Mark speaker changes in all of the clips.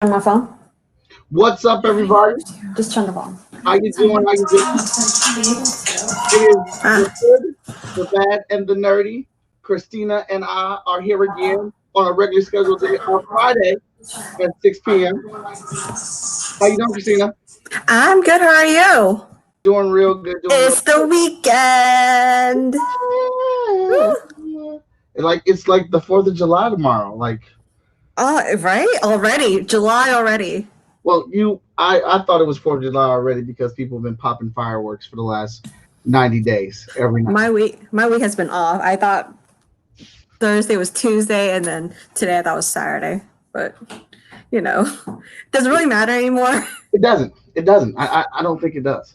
Speaker 1: On my phone.
Speaker 2: What's up, everybody?
Speaker 1: Just turn the volume.
Speaker 2: How you doing? How you doing? It is the good, the bad, and the nerdy. Christina and I are here again on a regular scheduled day on Friday at 6 p.m. How you doing, Christina?
Speaker 3: I'm good. How are you?
Speaker 2: Doing real good.
Speaker 3: It's the weekend.
Speaker 2: It's like the 4th of July tomorrow.
Speaker 3: Oh, right? Already. July already.
Speaker 2: Well, I thought it was 4th of July already because people have been popping fireworks for the last 90 days every night.
Speaker 3: My week has been off. I thought Thursday was Tuesday, and then today I thought was Saturday. But does it really matter anymore?
Speaker 2: It doesn't. It doesn't. I don't think it does.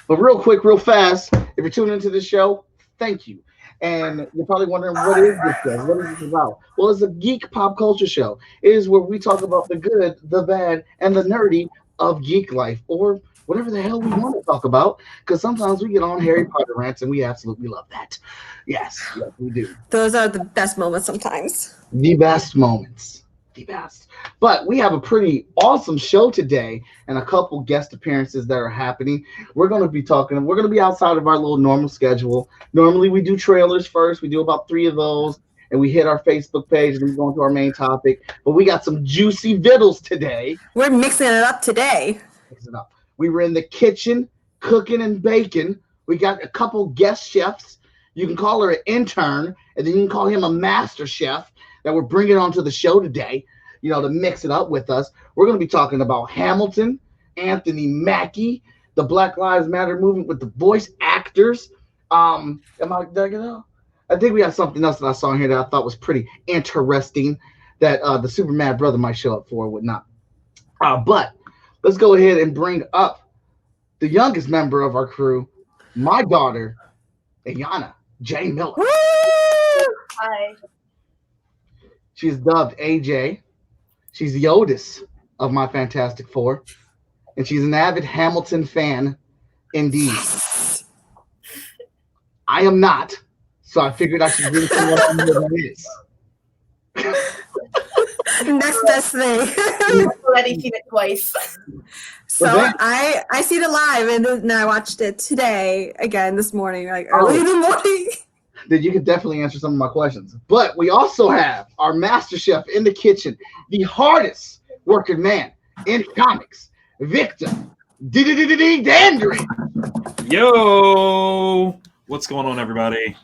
Speaker 2: But real quick, real fast, if you're tuning into the show, thank you. And you're probably wondering, what is this show? What is this about? Well, it's a geek pop culture show. It is where we talk about the good, the bad, and the nerdy of geek life, or whatever the hell we want to talk about. Because sometimes we get on Harry Potter rants, and we absolutely love that. Yes, we do.
Speaker 3: Those are the best moments sometimes.
Speaker 2: The best moments. The best. But we have a pretty awesome show today and a couple guest appearances that are happening. We're going to be outside of our little normal schedule. Normally we do trailers first. We do about 3 of those and we hit our Facebook page and we go into our main topic. But we got some juicy vittles today.
Speaker 3: We're mixing it up today.
Speaker 2: We were in the kitchen cooking and baking. We got a couple guest chefs. You can call her an intern and then you can call him a master chef that we're bringing onto the show today, to mix it up with us. We're going to be talking about Hamilton, Anthony Mackie, the Black Lives Matter movement with the voice actors. Did I get out? I think we got something else that I saw in here that I thought was pretty interesting that the Super Mad Brother might show up for or whatnot. But let's go ahead and bring up the youngest member of our crew, my daughter, Ayana J. Miller.
Speaker 3: Woo!
Speaker 4: Hi.
Speaker 2: She's dubbed AJ. She's the oldest of my Fantastic Four. And she's an avid Hamilton fan indeed.
Speaker 3: Yes.
Speaker 2: I am not. So I figured I should bring someone who really is.
Speaker 3: Next best thing.
Speaker 4: I've already seen it twice.
Speaker 3: So I seen it live and then I watched it today again this morning, like early in the morning.
Speaker 2: Then you can definitely answer some of my questions. But we also have our master chef in the kitchen, the hardest working man in comics, Victor Dandry.
Speaker 5: Yo, what's going on, everybody?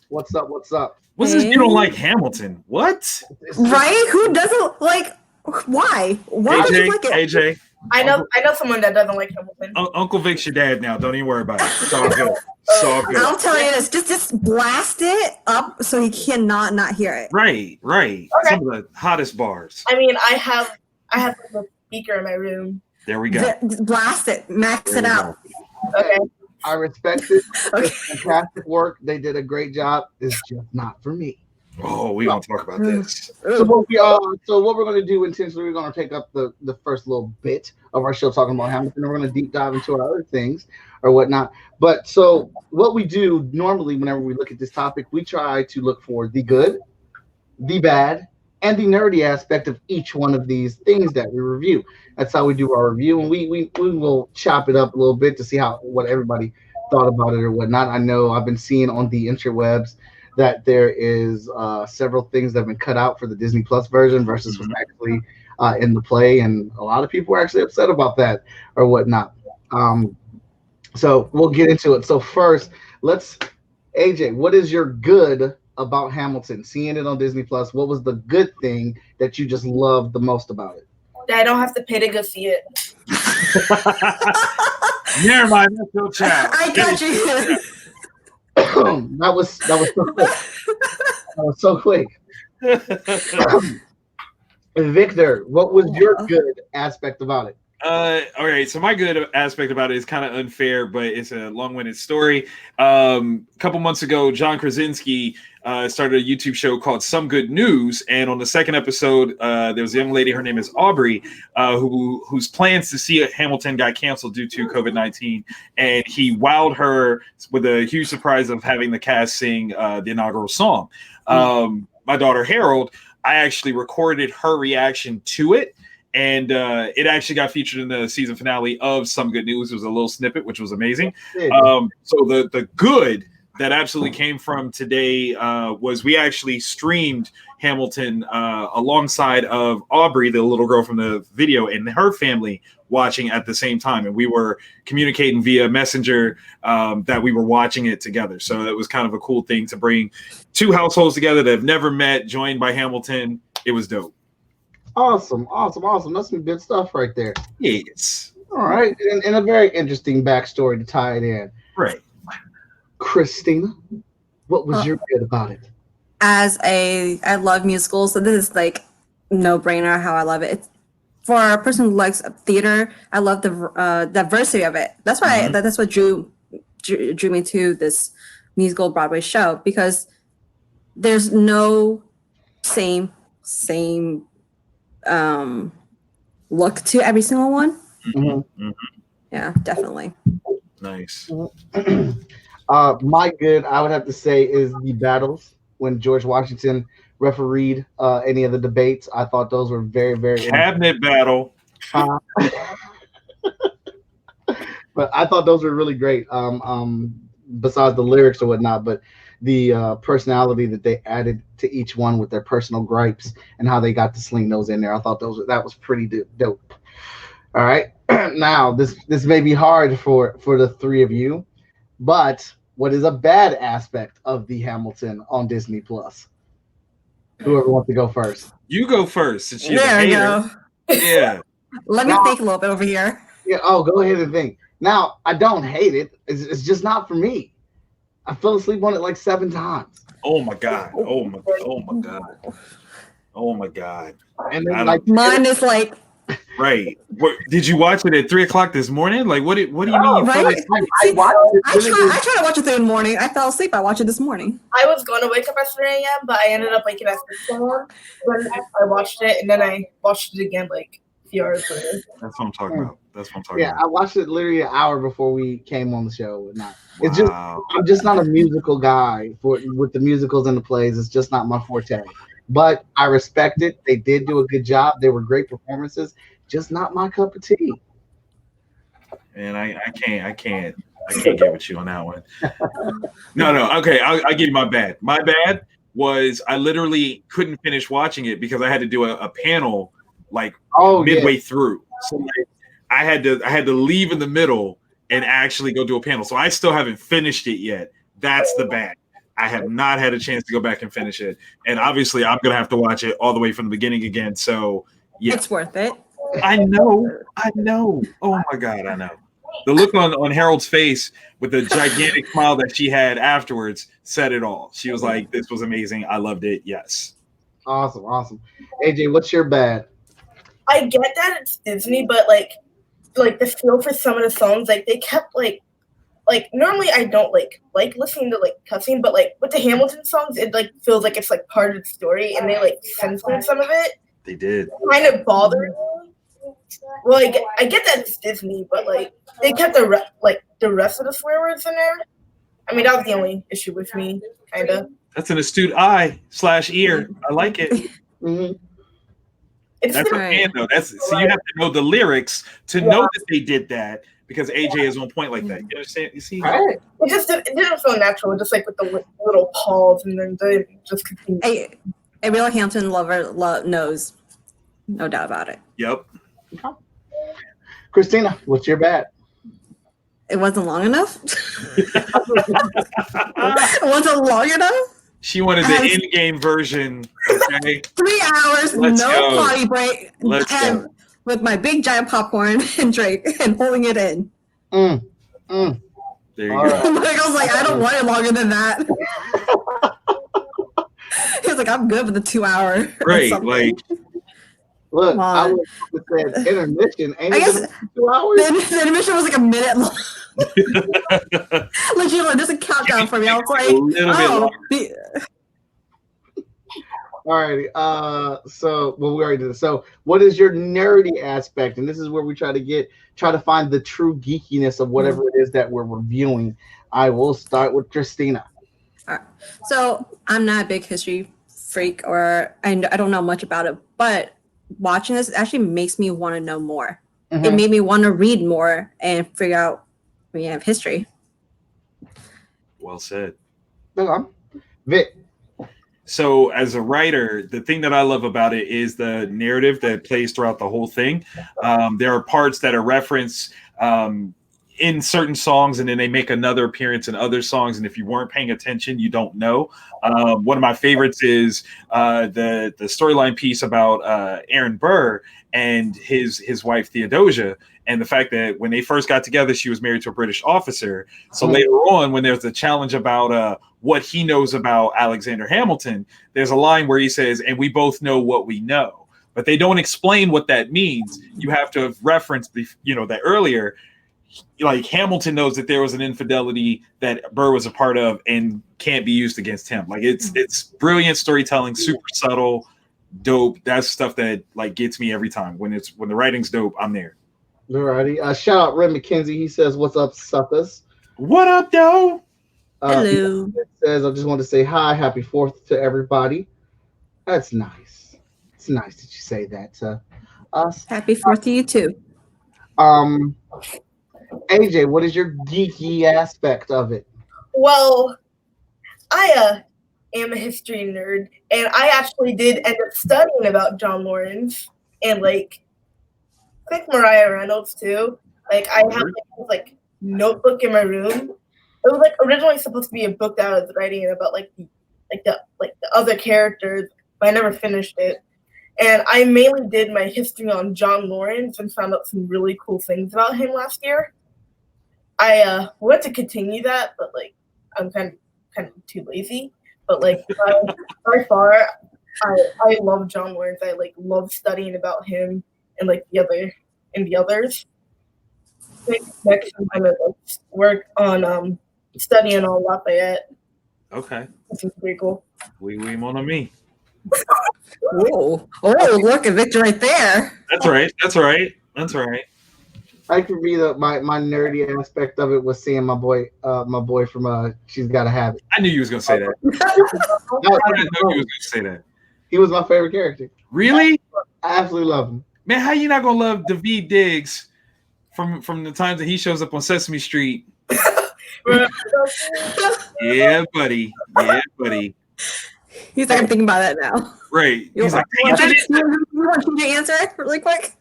Speaker 2: What's up?
Speaker 5: What's this? You don't like Hamilton? What?
Speaker 3: Right? Who doesn't like? Why? Why would you like it?
Speaker 5: AJ.
Speaker 4: I know someone that doesn't like Hamilton.
Speaker 5: Uncle Vic's your dad now. Don't even worry about it. It's all good. It's all good.
Speaker 3: I'll tell you this: just blast it up so he cannot not hear it.
Speaker 5: Right.
Speaker 4: Okay.
Speaker 5: Some of the hottest bars.
Speaker 4: I mean, I have a speaker in my room.
Speaker 5: There we go.
Speaker 3: Blast it, max it out.
Speaker 4: Okay.
Speaker 2: I respect it.
Speaker 3: Okay.
Speaker 2: It's fantastic work. They did a great job. It's just not for me.
Speaker 5: Oh, we gonna talk about this.
Speaker 2: So what we're going to do intentionally, we're going to take up the first little bit of our show talking about Hamilton, and we're going to deep dive into our other things or whatnot. But so what we do normally whenever we look at this topic, we try to look for the good, the bad, and the nerdy aspect of each one of these things that we review. That's how we do our review, and we will chop it up a little bit to see what everybody thought about it or whatnot. I know I've been seeing on the interwebs that there is several things that have been cut out for the Disney Plus version versus what's actually in the play, and a lot of people are actually upset about that or whatnot. So we'll get into it. So first, AJ, what is your good about Hamilton? Seeing it on Disney Plus, what was the good thing that you just loved the most about it?
Speaker 4: That I don't have to pay to go see it.
Speaker 5: Never mind. That's no child.
Speaker 3: I got you.
Speaker 2: That was so quick. That was so quick. Victor, what was your good aspect about it?
Speaker 5: All right, so my good aspect about it is kind of unfair, but it's a long-winded story. A couple months ago, John Krasinski started a YouTube show called Some Good News, and on the second episode, there was a young lady, her name is Aubrey, whose plans to see Hamilton got canceled due to COVID-19, and he wowed her with a huge surprise of having the cast sing the inaugural song. My daughter Harold, I actually recorded her reaction to it, and it actually got featured in the season finale of Some Good News. It was a little snippet, which was amazing. So the good that absolutely came from today was we actually streamed Hamilton alongside of Aubrey, the little girl from the video, and her family watching at the same time, and we were communicating via Messenger that we were watching it together. So it was kind of a cool thing to bring two households together that have never met, joined by Hamilton. It was dope.
Speaker 2: Awesome. That's some good stuff right there.
Speaker 5: Yes.
Speaker 2: All right, and a very interesting backstory to tie it in.
Speaker 5: Right.
Speaker 2: Christina, what was your good about it?
Speaker 3: I love musicals, so this is like no brainer how I love it. It's, for a person who likes theater, I love the diversity of it. That's why that's what drew me to this musical Broadway show, because there's no same look to every single one. Yeah, definitely.
Speaker 5: Nice.
Speaker 2: My good, I would have to say, is the battles when George Washington refereed any of the debates. I thought those were very, very
Speaker 5: cabinet battle.
Speaker 2: But I thought those were really great. Besides the lyrics or whatnot, but the personality that they added to each one with their personal gripes and how they got to sling those in there. I thought that was pretty dope. All right, now this may be hard for the three of you, but what is a bad aspect of the Hamilton on Disney Plus? Whoever wants to go first.
Speaker 5: You go first. Since you're
Speaker 3: There
Speaker 5: the
Speaker 3: we
Speaker 5: hater.
Speaker 3: go.
Speaker 5: Yeah.
Speaker 3: Let me think a little bit over here.
Speaker 2: Yeah. Oh, go ahead and think. Now, I don't hate it. It's just not for me. I fell asleep on it like 7 times.
Speaker 5: Oh my god. Oh my god. Oh my god.
Speaker 2: And then
Speaker 3: mine is like.
Speaker 5: Right. What, did you watch it at 3:00 this morning? Like, what do you mean? You
Speaker 3: right?
Speaker 5: fell asleep?
Speaker 2: I watched it.
Speaker 3: I tried to watch it through in the morning. I fell asleep. I watched it this morning.
Speaker 4: I was going to wake up at 3 a.m., but I ended up waking up at 6 a.m. When I watched it, and then I watched it again like a few hours later.
Speaker 5: That's what I'm talking about.
Speaker 2: Yeah, I watched it literally an hour before we came on the show. It's just I'm just not a musical guy with the musicals and the plays. It's just not my forte. But I respect it. They did do a good job. They were great performances. Just not my cup of tea.
Speaker 5: And I can't get with you on that one. No. Okay, I'll give you my bad. My bad was I literally couldn't finish watching it because I had to do a panel like midway through. So like, I had to leave in the middle and actually go do a panel. So I still haven't finished it yet. That's the bad. I have not had a chance to go back and finish it. And obviously I'm gonna have to watch it all the way from the beginning again. So yeah.
Speaker 3: It's worth it.
Speaker 5: I know. Oh my god, I know. The look on Harold's face with the gigantic smile that she had afterwards said it all. She was like, "This was amazing. I loved it." Yes.
Speaker 2: Awesome. AJ, what's your bad?
Speaker 4: I get that it's Disney, but like the feel for some of the songs, like they kept like normally I don't like listening to like cussing, but like with the Hamilton songs, it like feels like it's like part of the story, and they like censored some of it.
Speaker 5: They did.
Speaker 4: Kind of bothered me. Well, I get that it's Disney, but like they kept the rest of the swear words in there. I mean, that was the only issue with me, kind of.
Speaker 5: That's an astute eye/ear. I like it.
Speaker 2: Mm-hmm.
Speaker 4: It's
Speaker 5: That's a fan though. So you have to know the lyrics to know that they did that because AJ is on point like that. You understand? You see?
Speaker 2: Right.
Speaker 4: It didn't feel natural, just like with the little pause and then they just continue.
Speaker 3: A real Hamilton lover knows, no doubt about it.
Speaker 5: Yep.
Speaker 2: Christina, what's your bad?
Speaker 3: It wasn't long enough. It wasn't long enough.
Speaker 5: She wanted the in-game version. Okay.
Speaker 3: 3 hours,
Speaker 5: Let's
Speaker 3: no
Speaker 5: go.
Speaker 3: potty break,
Speaker 5: Let's
Speaker 3: and
Speaker 5: go.
Speaker 3: with my big giant popcorn and drink and holding it in.
Speaker 5: There you go.
Speaker 3: Like, I was like, I don't want it longer than that. He was like, I'm good with the 2 hour.
Speaker 5: Right, like
Speaker 2: look, I would have said intermission. Ain't
Speaker 3: I
Speaker 2: it
Speaker 3: guess
Speaker 2: gonna be 2 hours?
Speaker 3: the intermission was like a minute long. Literally, there's a countdown for me. I was like,
Speaker 5: a little bit longer.
Speaker 2: Alrighty. So we already did this. So what is your nerdy aspect? And this is where we try to find the true geekiness of whatever it is that we're reviewing. I will start with Christina.
Speaker 3: All right. So I'm not a big history freak, or I don't know much about it, but watching this actually makes me want to know more. It
Speaker 2: Mhm.
Speaker 3: made me want to read more and figure out history.
Speaker 5: Well said.
Speaker 2: Okay. Vic.
Speaker 5: So as a writer, the thing that I love about it is the narrative that plays throughout the whole thing. There are parts that are referenced in certain songs, and then they make another appearance in other songs. And if you weren't paying attention, you don't know. One of my favorites is the storyline piece about Aaron Burr and his wife Theodosia, and the fact that when they first got together, she was married to a British officer. So later on, when there's a challenge about what he knows about Alexander Hamilton, there's a line where he says, "And we both know what we know," but they don't explain what that means. You have to have referenced that earlier. Like Hamilton knows that there was an infidelity that Burr was a part of and can't be used against him. Like it's brilliant storytelling, super subtle, dope. That's stuff that like gets me every time. When the writing's dope, I'm there.
Speaker 2: Alrighty. Shout out Red McKenzie. He says, "What's up, suckers?"
Speaker 5: What up, though?
Speaker 3: Hello.
Speaker 2: It says, "I just want to say hi, happy 4th to everybody." That's nice. It's nice that you say that to us.
Speaker 3: Happy 4th to you too.
Speaker 2: AJ, what is your geeky aspect of it?
Speaker 4: Well, I am a history nerd, and I actually did end up studying about John Lawrence and like I think Mariah Reynolds too. Like I have like notebook in my room. It was like originally supposed to be a book that I was writing about like the other characters, but I never finished it. And I mainly did my history on John Lawrence and found out some really cool things about him last year. I wanted to continue that, but like I'm kind of too lazy. But like by far, I love John Lawrence. I like love studying about him and like the others. I think next time I'm gonna work on studying on Lafayette.
Speaker 5: Okay.
Speaker 4: This is pretty cool.
Speaker 5: We mon ami.
Speaker 3: Whoa. Oh, look at Victor right there.
Speaker 5: That's right. That's right. That's right.
Speaker 2: I could be my nerdy aspect of it was seeing my boy from She's Gotta Have It.
Speaker 5: I knew you was gonna say that. I didn't know you was gonna say that.
Speaker 2: He was my favorite character.
Speaker 5: Really?
Speaker 2: I absolutely love him.
Speaker 5: Man, how you not gonna love Daveed Diggs from the times that he shows up on Sesame Street? Yeah, buddy. Yeah, buddy.
Speaker 3: He's like, I'm thinking about that now.
Speaker 5: Right. He's like,
Speaker 3: you want to answer it really quick?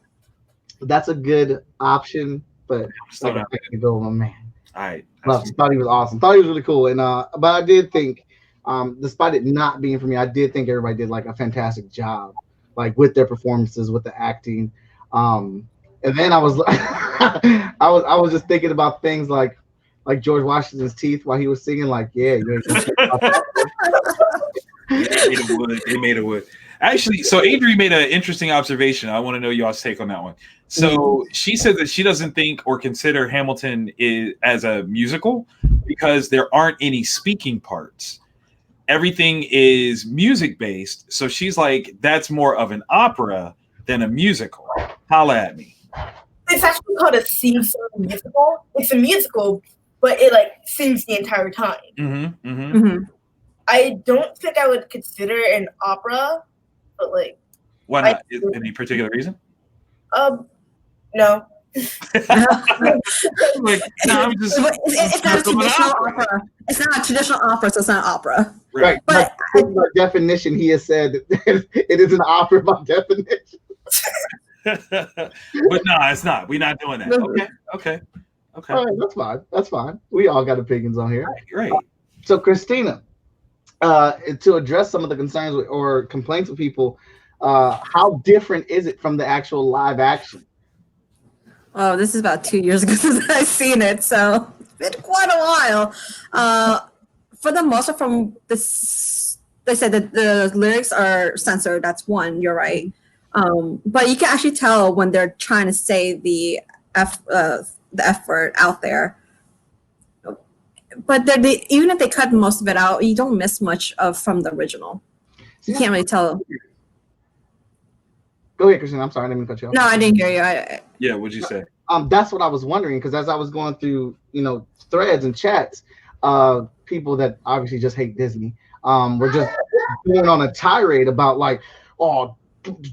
Speaker 2: That's a good option, but
Speaker 5: still
Speaker 2: like,
Speaker 5: not
Speaker 2: I can go with my man.
Speaker 5: all right.
Speaker 2: Thought he was awesome. Thought he was really cool, and but I did think, despite it not being for me, I did think everybody did like a fantastic job, like with their performances, with the acting. And then I was, I was just thinking about things like George Washington's teeth while he was singing. Like, yeah, you ain't gonna think about that.
Speaker 5: They made it wood. Actually, so Adri made an interesting observation. I want to know y'all's take on that one. So she said that she doesn't think or consider Hamilton as a musical because there aren't any speaking parts. Everything is music based. So she's like, that's more of an opera than a musical. Holla at me.
Speaker 4: It's actually called a sing-song musical. It's a musical, but it like sings the entire time.
Speaker 5: Mm-hmm, mm-hmm.
Speaker 3: Mm-hmm.
Speaker 4: I don't think I would consider it an opera, but like.
Speaker 5: Why not? Any particular reason?
Speaker 4: No.
Speaker 5: Like, no, I'm just.
Speaker 3: It's not a traditional opera. It's not a traditional opera, so it's not opera.
Speaker 2: Right.
Speaker 3: But
Speaker 2: by definition, he has said it is an opera by definition.
Speaker 5: But no, it's not. We're not doing that. Okay.
Speaker 2: All right, that's fine. We all got opinions on here.
Speaker 5: Right.
Speaker 2: So, Christina, to address some of the concerns or complaints of people, how different is it from the actual live action?
Speaker 3: Oh, this is about 2 years ago since I've seen it, so it's been quite a while. For the most part, from this, they said that the lyrics are censored. That's one. You're right. But you can actually tell when they're trying to say the F word out there. But even if they cut most of it out, you don't miss much from the original. You can't really tell.
Speaker 2: Go ahead, Christina. I'm sorry, I didn't mean to cut you off.
Speaker 3: No, I didn't hear you.
Speaker 5: Yeah, what'd you say?
Speaker 2: That's what I was wondering, because as I was going through, threads and chats, people that obviously just hate Disney were just going on a tirade about like, oh,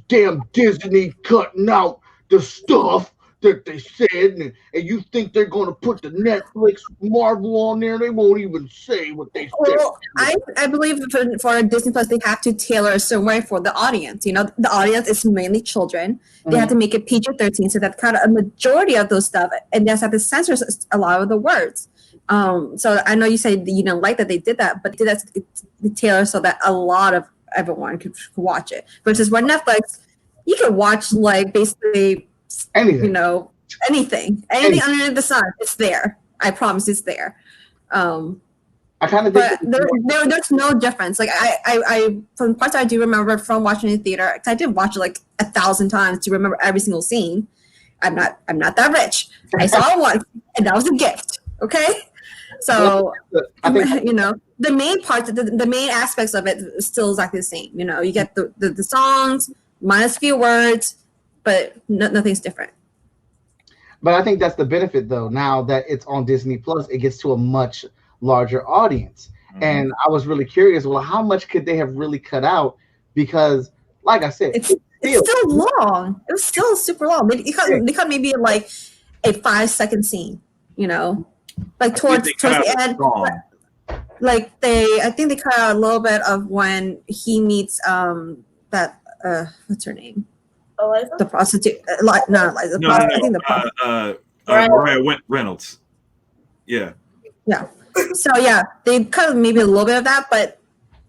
Speaker 2: damn Disney cutting out the stuff that they said, and you think they're going to put the Netflix Marvel on there? They won't even say what they said.
Speaker 3: Well, I believe for Disney Plus, they have to tailor a certain way for the audience. You know, the audience is mainly children. They have to make it PG-13, so that kind of a majority of those stuff, and they have to censor a lot of the words. So I know you said you don't like that they did that, but they did that to tailor so that a lot of everyone could watch it. Versus when Netflix, you can watch like basically
Speaker 2: Anything.
Speaker 3: you know, anything under the sun. It's there. I promise, it's there.
Speaker 2: I kind of think
Speaker 3: But there's no difference. Like I from parts I do remember from watching in the theater, 'cause I did watch it like 1,000 times to remember every single scene. I'm not that rich. I saw it once, and that was a gift. Okay, so
Speaker 2: I think
Speaker 3: you know the main parts, the main aspects of it is still exactly the same. You know, you get the songs minus few words, but nothing's different.
Speaker 2: But I think that's the benefit, though. Now that it's on Disney Plus, it gets to a much larger audience. And I was really curious, well, how much could they have really cut out? Because, like I said,
Speaker 3: It's still long. It was still super long. They cut maybe like a 5-second scene, you know, like towards the end. Like I think they cut out a little bit of when he meets that what's her name?
Speaker 4: Eliza?
Speaker 3: The prostitute. Not Eliza. I think the prostitute.
Speaker 5: Mariah Reynolds. Yeah.
Speaker 3: Yeah. So yeah, they cut maybe a little bit of that, but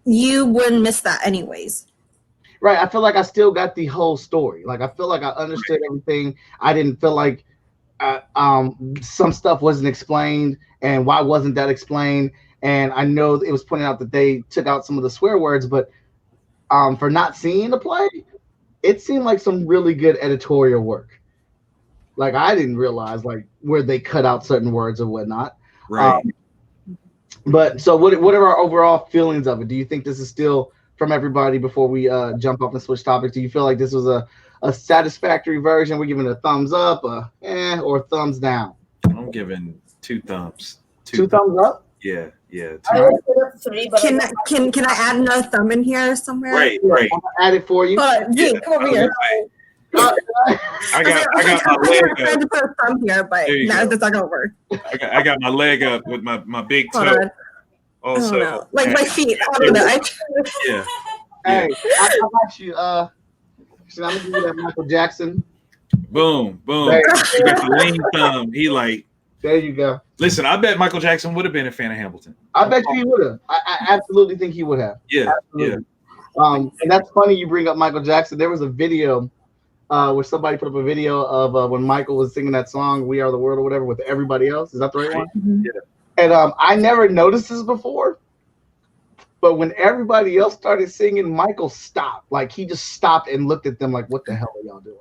Speaker 3: you wouldn't miss that anyways.
Speaker 2: Right. I feel like I still got the whole story. Like I feel like I understood everything. I didn't feel like some stuff wasn't explained, and why wasn't that explained? And I know it was pointed out that they took out some of the swear words, but for not seeing the play, it seemed like some really good editorial work. Like I didn't realize like where they cut out certain words or whatnot.
Speaker 5: Right.
Speaker 2: But so what are our overall feelings of it? Do you think this is still, from everybody before we jump up and switch topics, do you feel like this was a satisfactory version? We're giving it a thumbs up, or a thumbs down?
Speaker 5: I'm giving 2 thumbs.
Speaker 2: Two thumbs up?
Speaker 5: Yeah.
Speaker 4: I would put up 3, but
Speaker 3: Can I add another thumb in here somewhere?
Speaker 5: Right.
Speaker 2: I'm gonna add it for you.
Speaker 3: Hold on, G, come over here.
Speaker 5: I got my leg
Speaker 3: I'm trying
Speaker 5: up.
Speaker 3: to put a thumb here, but
Speaker 5: There you
Speaker 3: now
Speaker 5: go.
Speaker 3: that's not gonna work.
Speaker 5: I got my leg up with my big
Speaker 3: Hold
Speaker 5: toe.
Speaker 3: on.
Speaker 5: Also,
Speaker 3: I don't know. Like my feet. I don't know.
Speaker 5: yeah.
Speaker 2: Hey, I got you. So I'm gonna give you that Michael Jackson.
Speaker 5: Boom.
Speaker 2: There,
Speaker 5: He got the lean thumb. He like,
Speaker 2: there you go.
Speaker 5: listen, I bet Michael Jackson would have been a fan of Hamilton.
Speaker 2: I bet you he would have. I absolutely think he would have.
Speaker 5: Yeah.
Speaker 2: Absolutely. And that's funny you bring up Michael Jackson. There was a video where somebody put up a video of when Michael was singing that song "We Are the World" or whatever with everybody else. Is that the right one?
Speaker 3: Mhm.
Speaker 2: And I never noticed this before, but when everybody else started singing, Michael stopped. Like he just stopped and looked at them like, "What the hell are y'all doing?"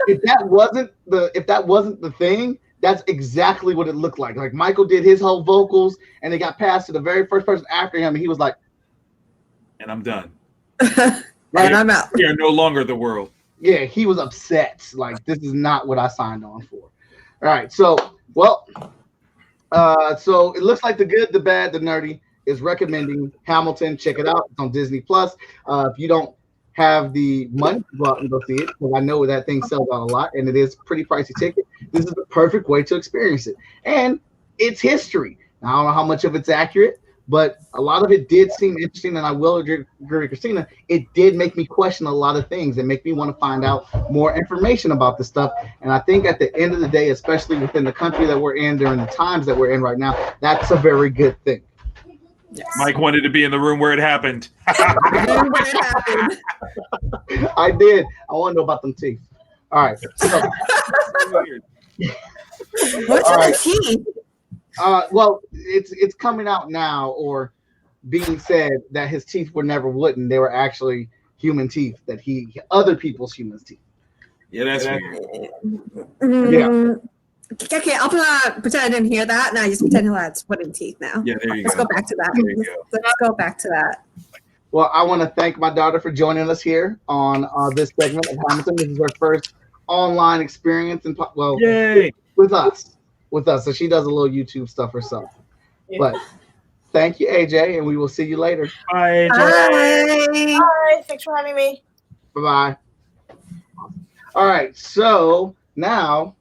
Speaker 2: If that wasn't the thing, that's exactly what it looked like. Like Michael did his whole vocals, and they got passed to the very first person after him, and he was like,
Speaker 5: And I'm done.
Speaker 3: And I'm out.
Speaker 5: We are no longer the world.
Speaker 2: yeah, he was upset. Like this is not what I signed on for. All right, so well, so it looks like the good, the bad, the nerdy is recommending Hamilton. Check it out. It's on Disney Plus. If you don't have the money to go out and go see it, because I know that thing sells out a lot, and it is pretty pricey ticket, this is the perfect way to experience it. And it's history. Now, I don't know how much of it's accurate, but a lot of it did seem interesting, and I will agree with Christina. It did make me question a lot of things and make me want to find out more information about this stuff. And I think at the end of the day, especially within the country that we're in during the times that we're in right now, that's a very good thing.
Speaker 3: Yes.
Speaker 5: Mike wanted to be in the room where it happened.
Speaker 3: When it happened.
Speaker 2: I did. I want to know about them teeth. All right. So,
Speaker 3: What's
Speaker 2: All
Speaker 3: in
Speaker 2: right.
Speaker 3: the teeth?
Speaker 2: well, it's coming out now, or being said that his teeth were never wooden; they were actually human teeth. That other people's human teeth.
Speaker 5: Yeah, that's weird.
Speaker 3: Okay, I'll pretend I didn't hear that, and I just pretend he had wooden teeth now.
Speaker 5: Yeah, there you
Speaker 3: Let's
Speaker 5: go.
Speaker 3: go back to that.
Speaker 5: There you go.
Speaker 3: Let's go back to that.
Speaker 2: Well, I want to thank my daughter for joining us here on this segment of Hamilton. This is her first online experience, and
Speaker 5: Yay!
Speaker 2: with us. So she does a little YouTube stuff herself.
Speaker 4: Yeah.
Speaker 2: But thank you, AJ, and we will see you later.
Speaker 5: Bye.
Speaker 3: Bye.
Speaker 4: Bye. Thanks for having me.
Speaker 2: Bye-bye. All right, so now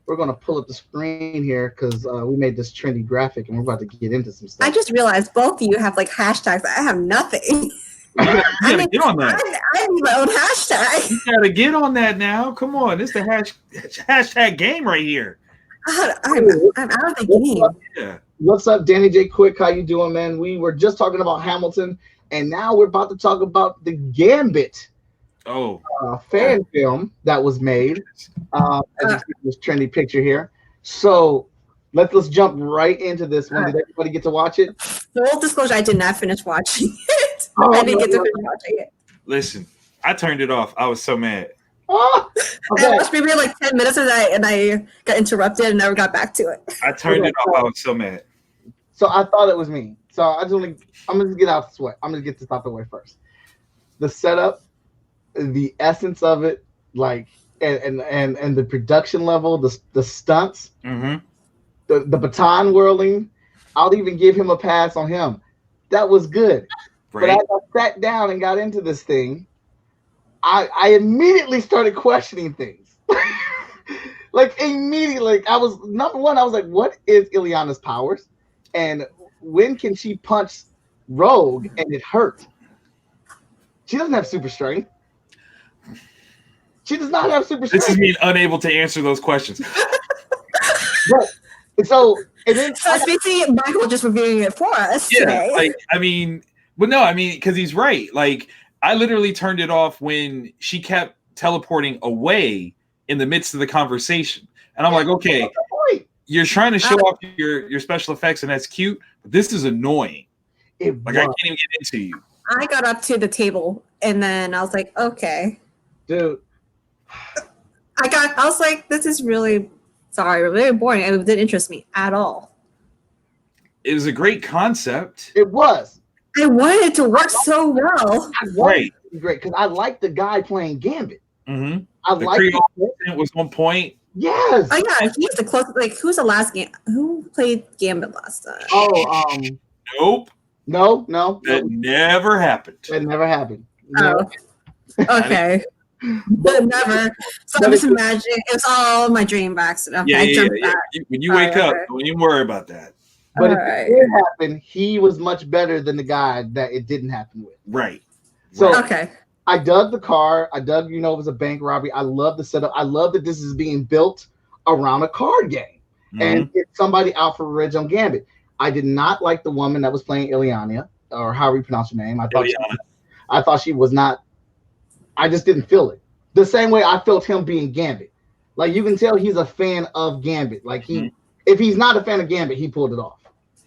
Speaker 2: we're going to pull up the screen here because we made this trendy graphic, and we're about to get into some stuff.
Speaker 3: I just realized both of you have like hashtags. I have nothing.
Speaker 5: You gotta get on that.
Speaker 3: I need my own hashtag.
Speaker 5: You gotta get on that now. Come on, this is the hashtag game right here.
Speaker 3: I'm out of the game.
Speaker 5: Yeah.
Speaker 2: What's up, Danny J. Quick? How you doing, man? We were just talking about Hamilton, and now we're about to talk about the Gambit fan film that was made. As you see this trendy picture here. So let's jump right into this one. Did everybody get to watch it?
Speaker 3: Full disclosure, I did not finish watching it.
Speaker 2: Oh,
Speaker 3: I didn't get to finish watching it.
Speaker 5: Listen, I turned it off. I was so mad.
Speaker 2: Oh, okay.
Speaker 3: I watched maybe like 10 minutes and I got interrupted and never got back to it.
Speaker 5: I turned it off. I was so mad.
Speaker 2: So I thought it was me. So I'm gonna get out the sweat. I'm gonna get this out the way first. The setup, the essence of it, like and the production level, the stunts,
Speaker 5: Mm-hmm.
Speaker 2: the baton whirling. I'll even give him a pass on him. That was good.
Speaker 5: Right.
Speaker 2: But as I sat down and got into this thing, I immediately started questioning things. Like immediately, I was number one. I was like, "What is Illyana's powers, and when can she punch Rogue and it hurt?" She doesn't have super strength. She does not have super strength.
Speaker 5: This is me unable to answer those questions.
Speaker 2: But, so and then
Speaker 3: So it's basically Michael just reviewing it for us today.
Speaker 5: Like because he's right. Like I literally turned it off when she kept teleporting away in the midst of the conversation, and I'm like, okay, you're trying to show off your special effects, and that's cute, but this is annoying. I can't even get into you.
Speaker 3: I got up to the table and then I was like, okay.
Speaker 2: Dude.
Speaker 3: I was like, this is really boring. It didn't interest me at all.
Speaker 5: It was a great concept.
Speaker 2: It was.
Speaker 3: I wanted it to work so well.
Speaker 5: Right.
Speaker 2: Great, because I like the guy playing Gambit.
Speaker 5: Mm-hmm.
Speaker 2: I
Speaker 5: The
Speaker 2: like
Speaker 5: Creole was on point.
Speaker 2: Yes.
Speaker 3: Oh yeah, he's the closest. Like, who's the last game? Who played Gambit last time?
Speaker 2: Oh,
Speaker 5: Nope.
Speaker 2: no,
Speaker 5: That never happened.
Speaker 2: that never happened. No.
Speaker 3: Oh, okay. But never. So I'm just imagining it was all my dream by accident. Okay, I jumped back.
Speaker 5: When you wake up,
Speaker 3: Alright.
Speaker 5: don't even worry about that.
Speaker 2: But if
Speaker 3: Alright.
Speaker 2: it did happen, he was much better than the guy that it didn't happen with.
Speaker 5: Right.
Speaker 2: So
Speaker 3: Okay.
Speaker 2: I dug the car. I dug, it was a bank robbery. I love the setup. I love that this is being built around a card game. And it's somebody out for revenge on Gambit. I did not like the woman that was playing Illyana, or however you pronounce her name. I thought she was not. I just didn't feel it. The same way I felt him being Gambit. Like, you can tell he's a fan of Gambit. Like, if he's not a fan of Gambit, he pulled it off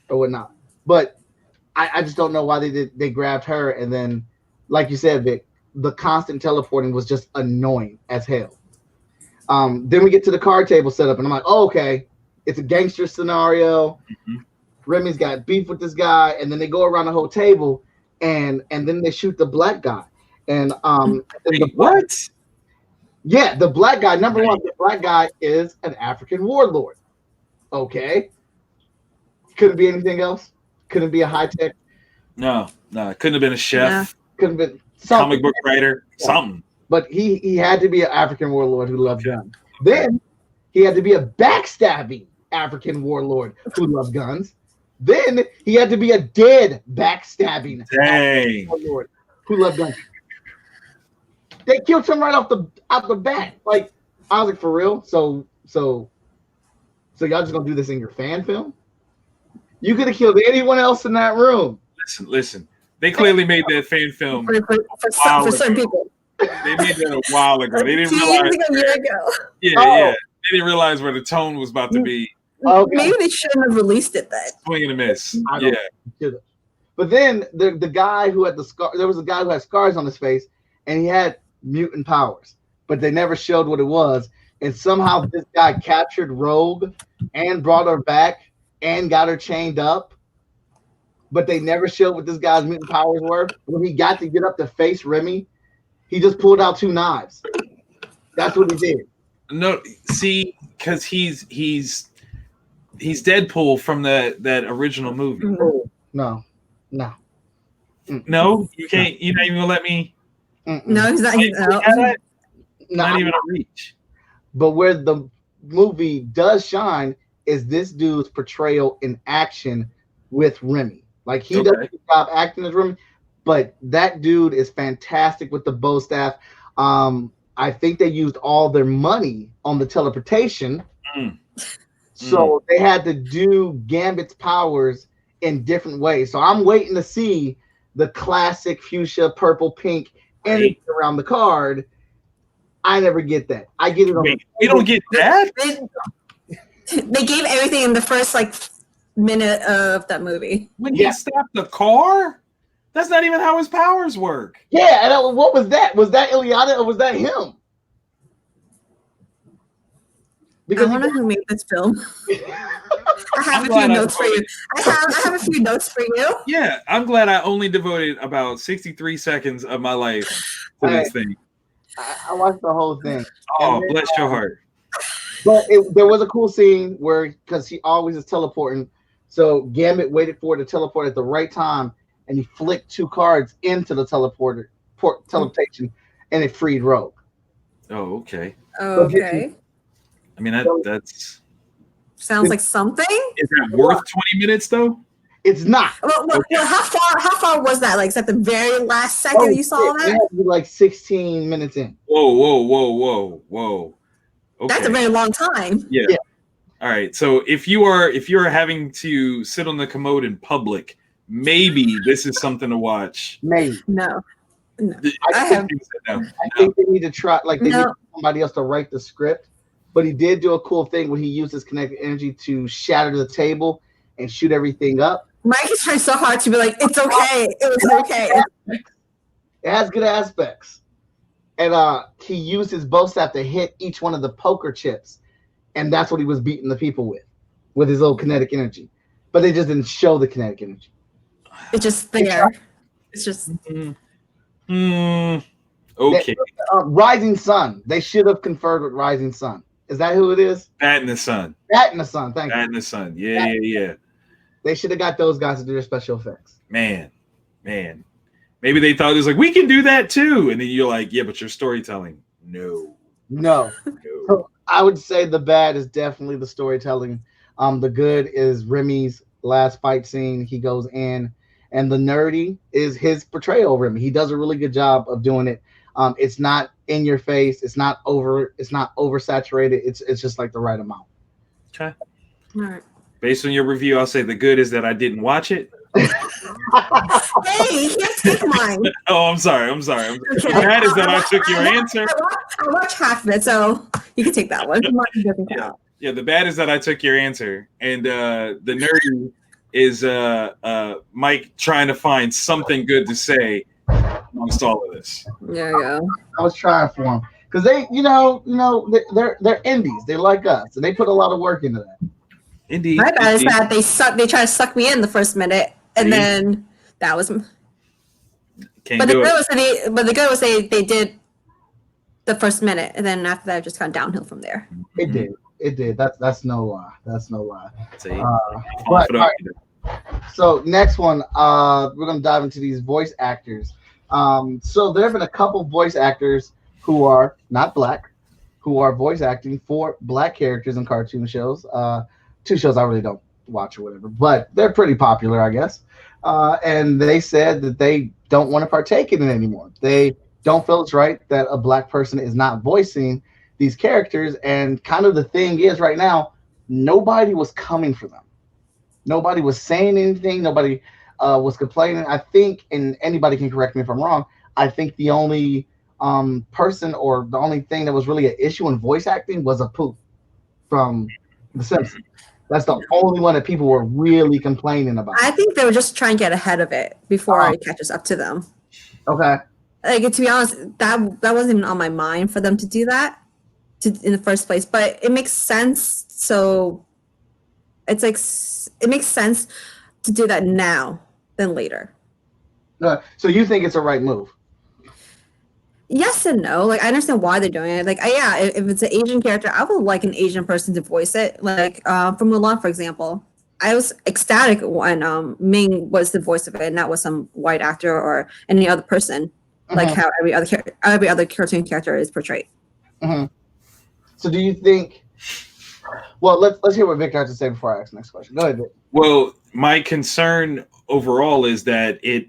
Speaker 2: or whatnot. But I just don't know why they grabbed her. And then, like you said, Vic, the constant teleporting was just annoying as hell. Then we get to the card table setup, and I'm like, oh, okay, it's a gangster scenario. Remy's got beef with this guy, and then they go around the whole table, and then they shoot the black guy. And
Speaker 5: what?
Speaker 2: Yeah, the black guy. Number one, the black guy is an African warlord. Okay, couldn't be anything else. Couldn't be a high tech.
Speaker 5: No, it couldn't have been a chef.
Speaker 3: Yeah.
Speaker 2: Couldn't have been
Speaker 5: Comic book writer, something.
Speaker 2: But he had to be an African warlord who loved guns. Then he had to be a backstabbing African warlord who loved guns. Then he had to be a dead backstabbing African warlord who loved guns. They killed him right off the bat. Like, I was like, for real? So y'all just gonna do this in your fan film? You could have killed anyone else in that room.
Speaker 5: Listen. They clearly made that fan film
Speaker 3: for certain people.
Speaker 5: They made that a while ago. They didn't
Speaker 3: See,
Speaker 5: realize.
Speaker 3: a year ago.
Speaker 5: Yeah. They didn't realize where the tone was about to be.
Speaker 2: Okay.
Speaker 3: Maybe they shouldn't have released it then.
Speaker 5: Swing and a miss.
Speaker 2: I don't
Speaker 5: Yeah.
Speaker 2: But then the guy who had the scar, there was a guy who had scars on his face, and he had mutant powers, but they never showed what it was. And somehow this guy captured Rogue and brought her back and got her chained up. But they never showed what this guy's mutant powers were. When he got to get up to face Remy, he just pulled out 2 knives. That's what he did.
Speaker 5: No, see, because he's Deadpool from that original movie.
Speaker 2: No.
Speaker 5: No, you can't. You're not even gonna let me.
Speaker 3: No, he's not. No.
Speaker 5: Not even a reach.
Speaker 2: But where the movie does shine is this dude's portrayal in action with Remy. Like he does a good job acting as Remy, but that dude is fantastic with the bow staff. I think they used all their money on the teleportation. So they had to do Gambit's powers in different ways. So I'm waiting to see the classic fuchsia, purple, pink energy around the card. I never get that. I get it.
Speaker 5: Wait, we don't get that?
Speaker 3: They gave everything in the first like minute of that movie.
Speaker 5: When he stopped the car? That's not even how his powers work.
Speaker 2: Yeah, and what was that? Was that Ilyana or was that him?
Speaker 3: Because I don't know who made this film. I have a few notes for you. I have a few notes for you.
Speaker 5: Yeah, I'm glad I only devoted about 63 seconds of my life to this thing.
Speaker 2: I watched the whole thing.
Speaker 5: Oh, then, bless your heart.
Speaker 2: But there was a cool scene where, because he always is teleporting, so Gambit waited for it to teleport at the right time, and he flicked 2 cards into the teleportation, and it freed Rogue.
Speaker 5: Oh, okay.
Speaker 3: Okay.
Speaker 5: I mean, that's
Speaker 3: sounds like something.
Speaker 5: Is that worth 20 minutes though?
Speaker 2: It's not.
Speaker 3: Well, how far was that? Like, is that the very last second you saw that?
Speaker 2: It had to be like 16 minutes in.
Speaker 5: Whoa. Okay.
Speaker 3: That's a very long time.
Speaker 5: Yeah. All right. So if you are having to sit on the commode in public, maybe this is something to watch.
Speaker 2: Maybe.
Speaker 3: No.
Speaker 2: I think they need to try, like they need somebody else to write the script. But he did do a cool thing when he used his kinetic energy to shatter the table and shoot everything up.
Speaker 3: Mike is trying so hard to be like, it's okay. It was okay.
Speaker 2: It has good aspects. And he used his bow staff to hit each one of the poker chips. And that's what he was beating the people with his little kinetic energy. But they just didn't show the kinetic energy.
Speaker 3: It's just there. It's just...
Speaker 5: Okay.
Speaker 2: Rising Sun. They should have conferred with Rising Sun. Is that who it is?
Speaker 5: Bat in the Sun.
Speaker 2: Bat in the Sun. Thank you.
Speaker 5: Bat in the Sun. Yeah.
Speaker 2: They should have got those guys to do their special effects.
Speaker 5: Man. Maybe they thought it was like, we can do that too. And then you're like, yeah, but you're storytelling. No. So I would say the bad is definitely the storytelling. The good is Remy's last fight scene. He goes in. And the nerdy is his portrayal of Remy. He does a really good job of doing it. It's not in your face. It's not oversaturated. It's just like the right amount. Okay.
Speaker 3: All right.
Speaker 5: Based on your review, I'll say the good is that I didn't watch it.
Speaker 3: Hey, you can't take mine.
Speaker 5: Oh, I'm sorry.
Speaker 3: Okay.
Speaker 5: The bad is that I took your answer.
Speaker 3: I watched half of it, so you can take that one.
Speaker 5: Yeah, the bad is that I took your answer. And the nerdy is Mike trying to find something good to say amongst all of this.
Speaker 3: Yeah.
Speaker 2: I was trying for them because they, they're indies. They like us, and they put a lot of work into that.
Speaker 5: Indeed.
Speaker 3: My bad is that they try to suck me in the first minute, and then that was. But the good was they did the first minute, and then after that, it just kind of downhill from there.
Speaker 2: It did. That's no lie.
Speaker 5: But,
Speaker 2: right. So next one, we're gonna dive into these voice actors. So there have been a couple voice actors who are not black, who are voice acting for black characters in cartoon shows. 2 shows I really don't watch or whatever, but they're pretty popular, I guess. And they said that they don't want to partake in it anymore. They don't feel it's right that a black person is not voicing these characters. And kind of the thing is right now, nobody was coming for them. Nobody was saying anything. Nobody was complaining. I think, and anybody can correct me if I'm wrong, I think the only person or the only thing that was really an issue in voice acting was Apu from The Simpsons. That's the only one that people were really complaining about.
Speaker 3: I think they were just trying to get ahead of it before it catches up to them.
Speaker 2: Okay.
Speaker 3: Like, to be honest, that wasn't even on my mind for them to do that in the first place. But it makes sense. So it's like it makes sense to do that now than later.
Speaker 2: So you think it's a right move?
Speaker 3: Yes and no. Like, I understand why they're doing it. Like, if it's an Asian character, I would like an Asian person to voice it. Like, from Mulan, for example. I was ecstatic when Ming was the voice of it, and not was some white actor or any other person, like how every other cartoon character is portrayed.
Speaker 2: So do you think? Well, let's hear what Victor has to say before I ask the next question. Go ahead, Vic.
Speaker 5: Well, my concern overall is that it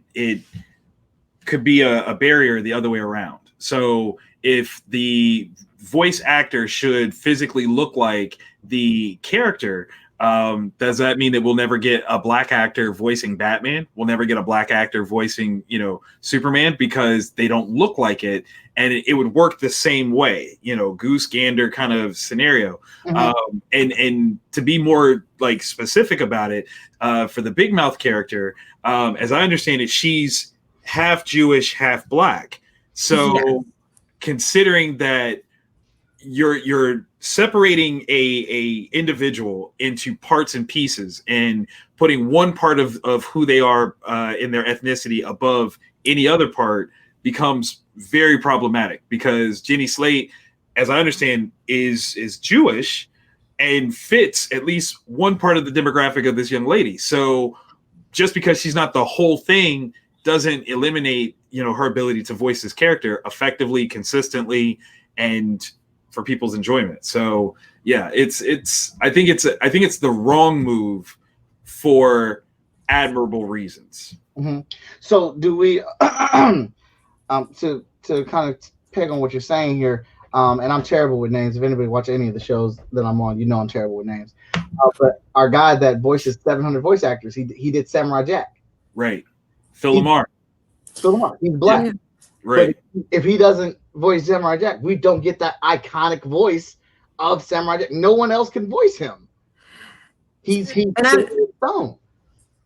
Speaker 5: could be a barrier the other way around. So if the voice actor should physically look like the character, does that mean that we'll never get a black actor voicing Batman? We'll never get a black actor voicing, Superman, because they don't look like it, and it would work the same way, goose gander kind of scenario. And to be more like specific about it, for the Big Mouth character, as I understand it, she's half Jewish, half black. So considering that you're separating a individual into parts and pieces and putting one part of who they are in their ethnicity above any other part becomes very problematic, because Jenny Slate, as I understand, is Jewish and fits at least one part of the demographic of this young lady. So just because she's not the whole thing doesn't eliminate, her ability to voice this character effectively, consistently, and for people's enjoyment. So yeah, I think it's the wrong move for admirable reasons.
Speaker 2: So do we to kind of peg on what you're saying here, and I'm terrible with names. If anybody watch any of the shows that I'm on, I'm terrible with names. But our guy that voices 700 voice actors, he did Samurai Jack.
Speaker 5: Right. Phil Lamar.
Speaker 2: He's black.
Speaker 3: Yeah.
Speaker 5: Right.
Speaker 2: But if he doesn't voice Samurai Jack, we don't get that iconic voice of Samurai Jack. No one else can voice him. He's his own.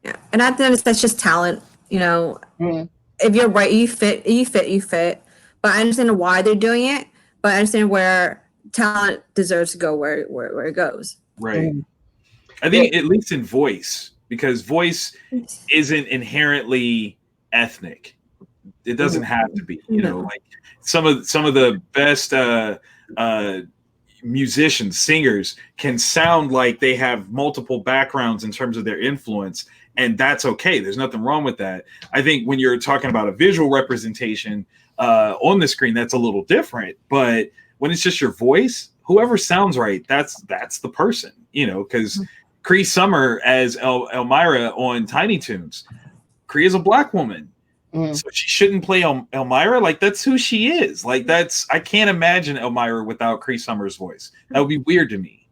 Speaker 3: Yeah, and at the end, that's just talent. If you're right, you fit. But I understand why they're doing it. But I understand where talent deserves to go where it goes.
Speaker 5: Right. I think at least in voice, because voice isn't inherently ethnic. It doesn't have to be. Like some of the best musicians, singers can sound like they have multiple backgrounds in terms of their influence, and that's okay. There's nothing wrong with that. I think when you're talking about a visual representation on the screen, that's a little different. But when it's just your voice, whoever sounds right, that's the person. Because Cree Summer as Elmira on Tiny Toons, Cree is a black woman. So she shouldn't play Elmira. Like, that's who she is. Like, I can't imagine Elmira without Cree Summer's voice. That would be weird to me.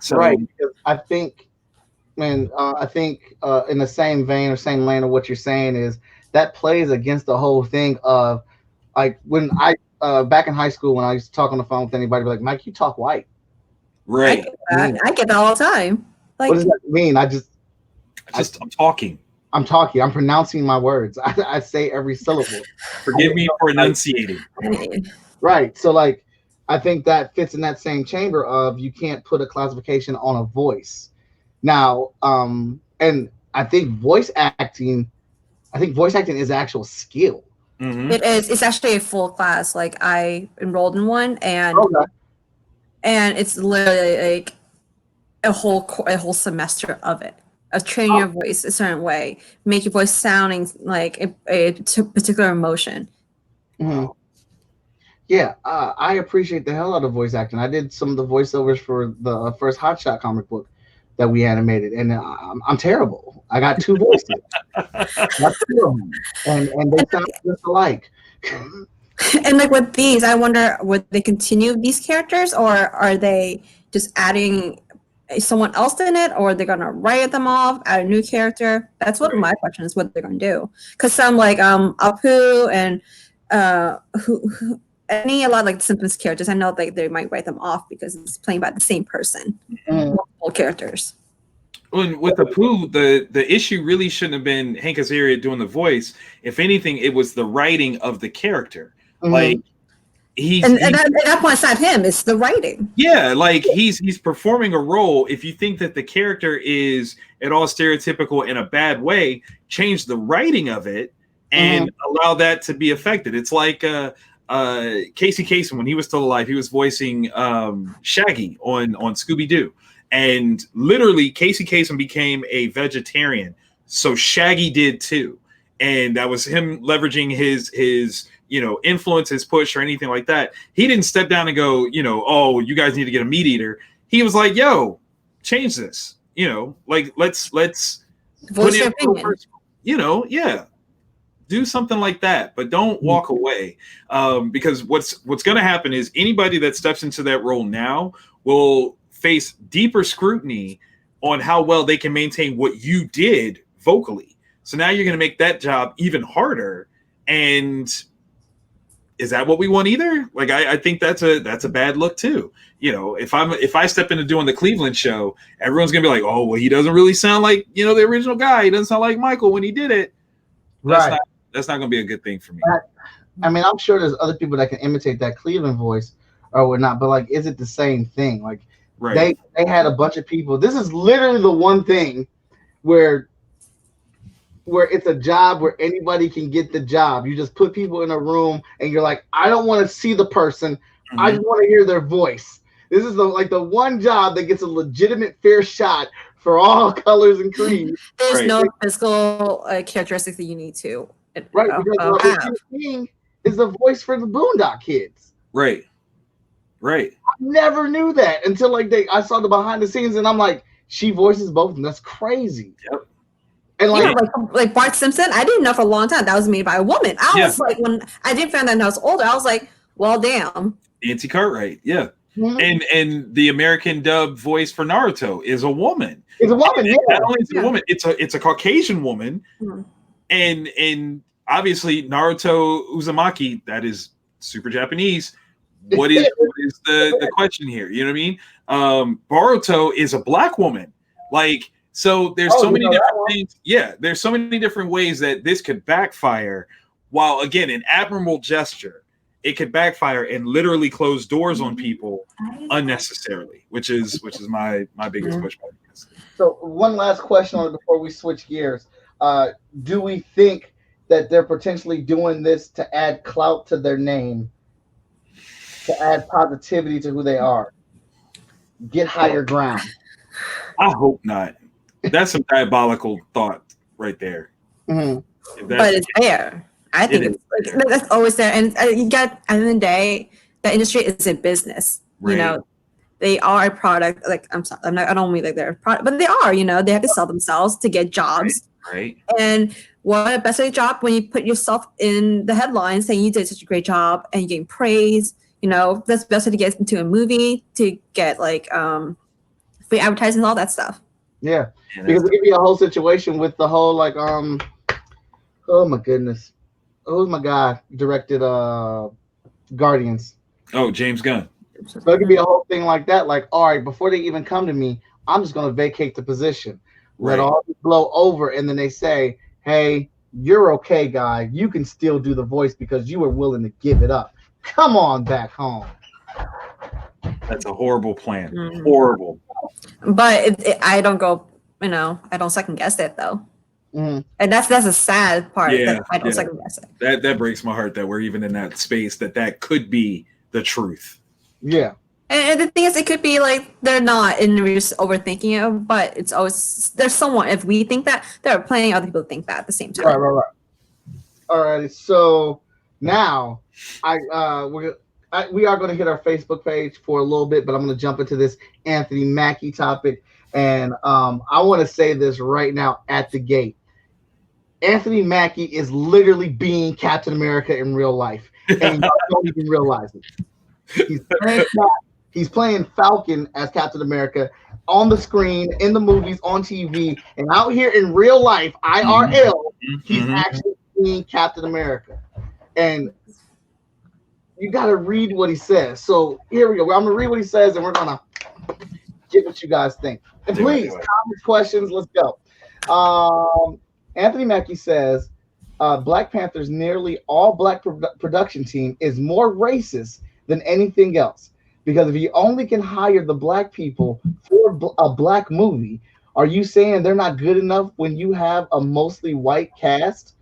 Speaker 5: So,
Speaker 2: right. I think, in the same vein or same lane of what you're saying is that plays against the whole thing of, like, when I back in high school, when I used to talk on the phone with anybody, be like, Mike, you talk white.
Speaker 5: Right.
Speaker 3: I get that all the time. Like,
Speaker 2: what does that mean? I'm
Speaker 5: talking.
Speaker 2: I'm talking. I'm pronouncing my words. I say every syllable.
Speaker 5: Forgive me for enunciating.
Speaker 2: Right. So, like, I think that fits in that same chamber of you can't put a classification on a voice. Now, and I think voice acting is actual skill.
Speaker 3: It is. It's actually a full class. Like, I enrolled in one, and it's literally like a whole semester of it. Of training your voice a certain way, make your voice sounding like a particular emotion.
Speaker 2: Yeah, I appreciate the hell out of voice acting. I did some of the voiceovers for the first Hot Shot comic book that we animated, and I'm terrible. I got two voices. That's terrible. And they sound just alike.
Speaker 3: And like with these, I wonder, would they continue these characters, or are they just adding someone else in it, or they're gonna write them off, add a new character? That's what my question is, what they're gonna do. Because some like Apu and a lot of like Simpsons characters, I know they might write them off because it's playing by the same person, multiple characters.
Speaker 5: Well, with Apu, the issue really shouldn't have been Hank Azaria doing the voice. If anything, it was the writing of the character. Like,
Speaker 3: and that point aside him, it's the writing.
Speaker 5: Yeah, like he's performing a role. If you think that the character is at all stereotypical in a bad way, change the writing of it and allow that to be affected. It's like Casey Kasem, when he was still alive, he was voicing Shaggy on Scooby-Doo. And literally, Casey Kasem became a vegetarian. So Shaggy did too. And that was him leveraging his influence, his push, or anything like that. He didn't step down and go, oh, you guys need to get a meat eater. He was like, yo, change this. Let's
Speaker 3: Voice your opinion.
Speaker 5: Yeah. Do something like that, but don't walk away. Because what's going to happen is anybody that steps into that role now will face deeper scrutiny on how well they can maintain what you did vocally. So now you're going to make that job even harder. And is that what we want either? Like, I think that's a bad look too. If I step into doing the Cleveland show, everyone's going to be like, oh, well, he doesn't really sound like, the original guy. He doesn't sound like Michael when he did it. That's not going to be a good thing for me.
Speaker 2: I mean, I'm sure there's other people that can imitate that Cleveland voice or whatnot, but like, is it the same thing? Like, right. They had a bunch of people. This is literally the one thing where it's a job where anybody can get the job. You just put people in a room and you're like, I don't want to see the person. Mm-hmm. I just want to hear their voice. This is the one job that gets a legitimate fair shot for all colors and creeds.
Speaker 3: There's no physical characteristics that you need to.
Speaker 2: Right, because what you're seeing is the voice for the Boondock Kids.
Speaker 5: Right.
Speaker 2: I never knew that until I saw the behind the scenes, and I'm like, she voices both of them. That's crazy.
Speaker 5: Yep.
Speaker 2: And
Speaker 3: like Bart Simpson, I didn't know for a long time that was made by a woman. I was like, when I didn't find out when I was older, I was like, well, damn.
Speaker 5: Nancy Cartwright, yeah. Mm-hmm. And the American dub voice for Naruto is a woman.
Speaker 2: It's a woman, yeah.
Speaker 5: Not only is it a woman, it's a Caucasian woman. Mm-hmm. And obviously Naruto Uzumaki, that is super Japanese. What is the question here? You know what I mean? Boruto is a black woman. So there's so many different things. Yeah, there's so many different ways that this could backfire. While again, an admirable gesture, it could backfire and literally close doors on people unnecessarily, which is my biggest pushback.
Speaker 2: So one last question on it before we switch gears. Do we think that they're potentially doing this to add clout to their name, to add positivity to who they are, get higher ground?
Speaker 5: I hope not. That's some diabolical thought right there.
Speaker 2: Mm-hmm.
Speaker 3: But it's there. I think that's always there. And you got, at the end of the day, the industry is a business. Right. They are a product. Like, I'm sorry, I don't mean like they're a product, but they are. They have to sell themselves to get jobs.
Speaker 5: Right.
Speaker 3: And what a best way job when you put yourself in the headlines saying you did such a great job and you're getting praise. That's the best way to get into a movie, to get free advertising and all that stuff.
Speaker 2: Yeah, because it could be a whole situation with the whole oh my goodness, who's my guy directed Guardians?
Speaker 5: Oh, James Gunn.
Speaker 2: So it could be a whole thing like that. Like, all right, before they even come to me, I'm just going to vacate the position, let all this blow over, and then they say, hey, you're okay, guy. You can still do the voice because you were willing to give it up. Come on back home.
Speaker 5: That's a horrible plan. Mm-hmm. Horrible.
Speaker 3: But I don't go, I don't second guess it though. Mm-hmm. And that's a sad part.
Speaker 5: Yeah,
Speaker 3: that I don't second guess it.
Speaker 5: That breaks my heart that we're even in that space that could be the truth.
Speaker 2: Yeah.
Speaker 3: And the thing is, it could be like they're not, and we're just overthinking it. But it's always there's someone. If we think that, there are plenty of other people who think that at the same time.
Speaker 2: Right. All right. So now we are going to hit our Facebook page for a little bit, but I'm going to jump into this Anthony Mackie topic. And I want to say this right now at the gate. Anthony Mackie is literally being Captain America in real life. And you don't even realize it. He's playing Falcon as Captain America on the screen, in the movies, on TV. And out here in real life, IRL, he's actually being Captain America. And you got to read what he says. So here we go. I'm going to read what he says, and we're going to get what you guys think. And please, comments, questions, let's go. Anthony Mackie says, Black Panther's nearly all black production team is more racist than anything else. Because if you only can hire the black people for a black movie, are you saying they're not good enough when you have a mostly white cast?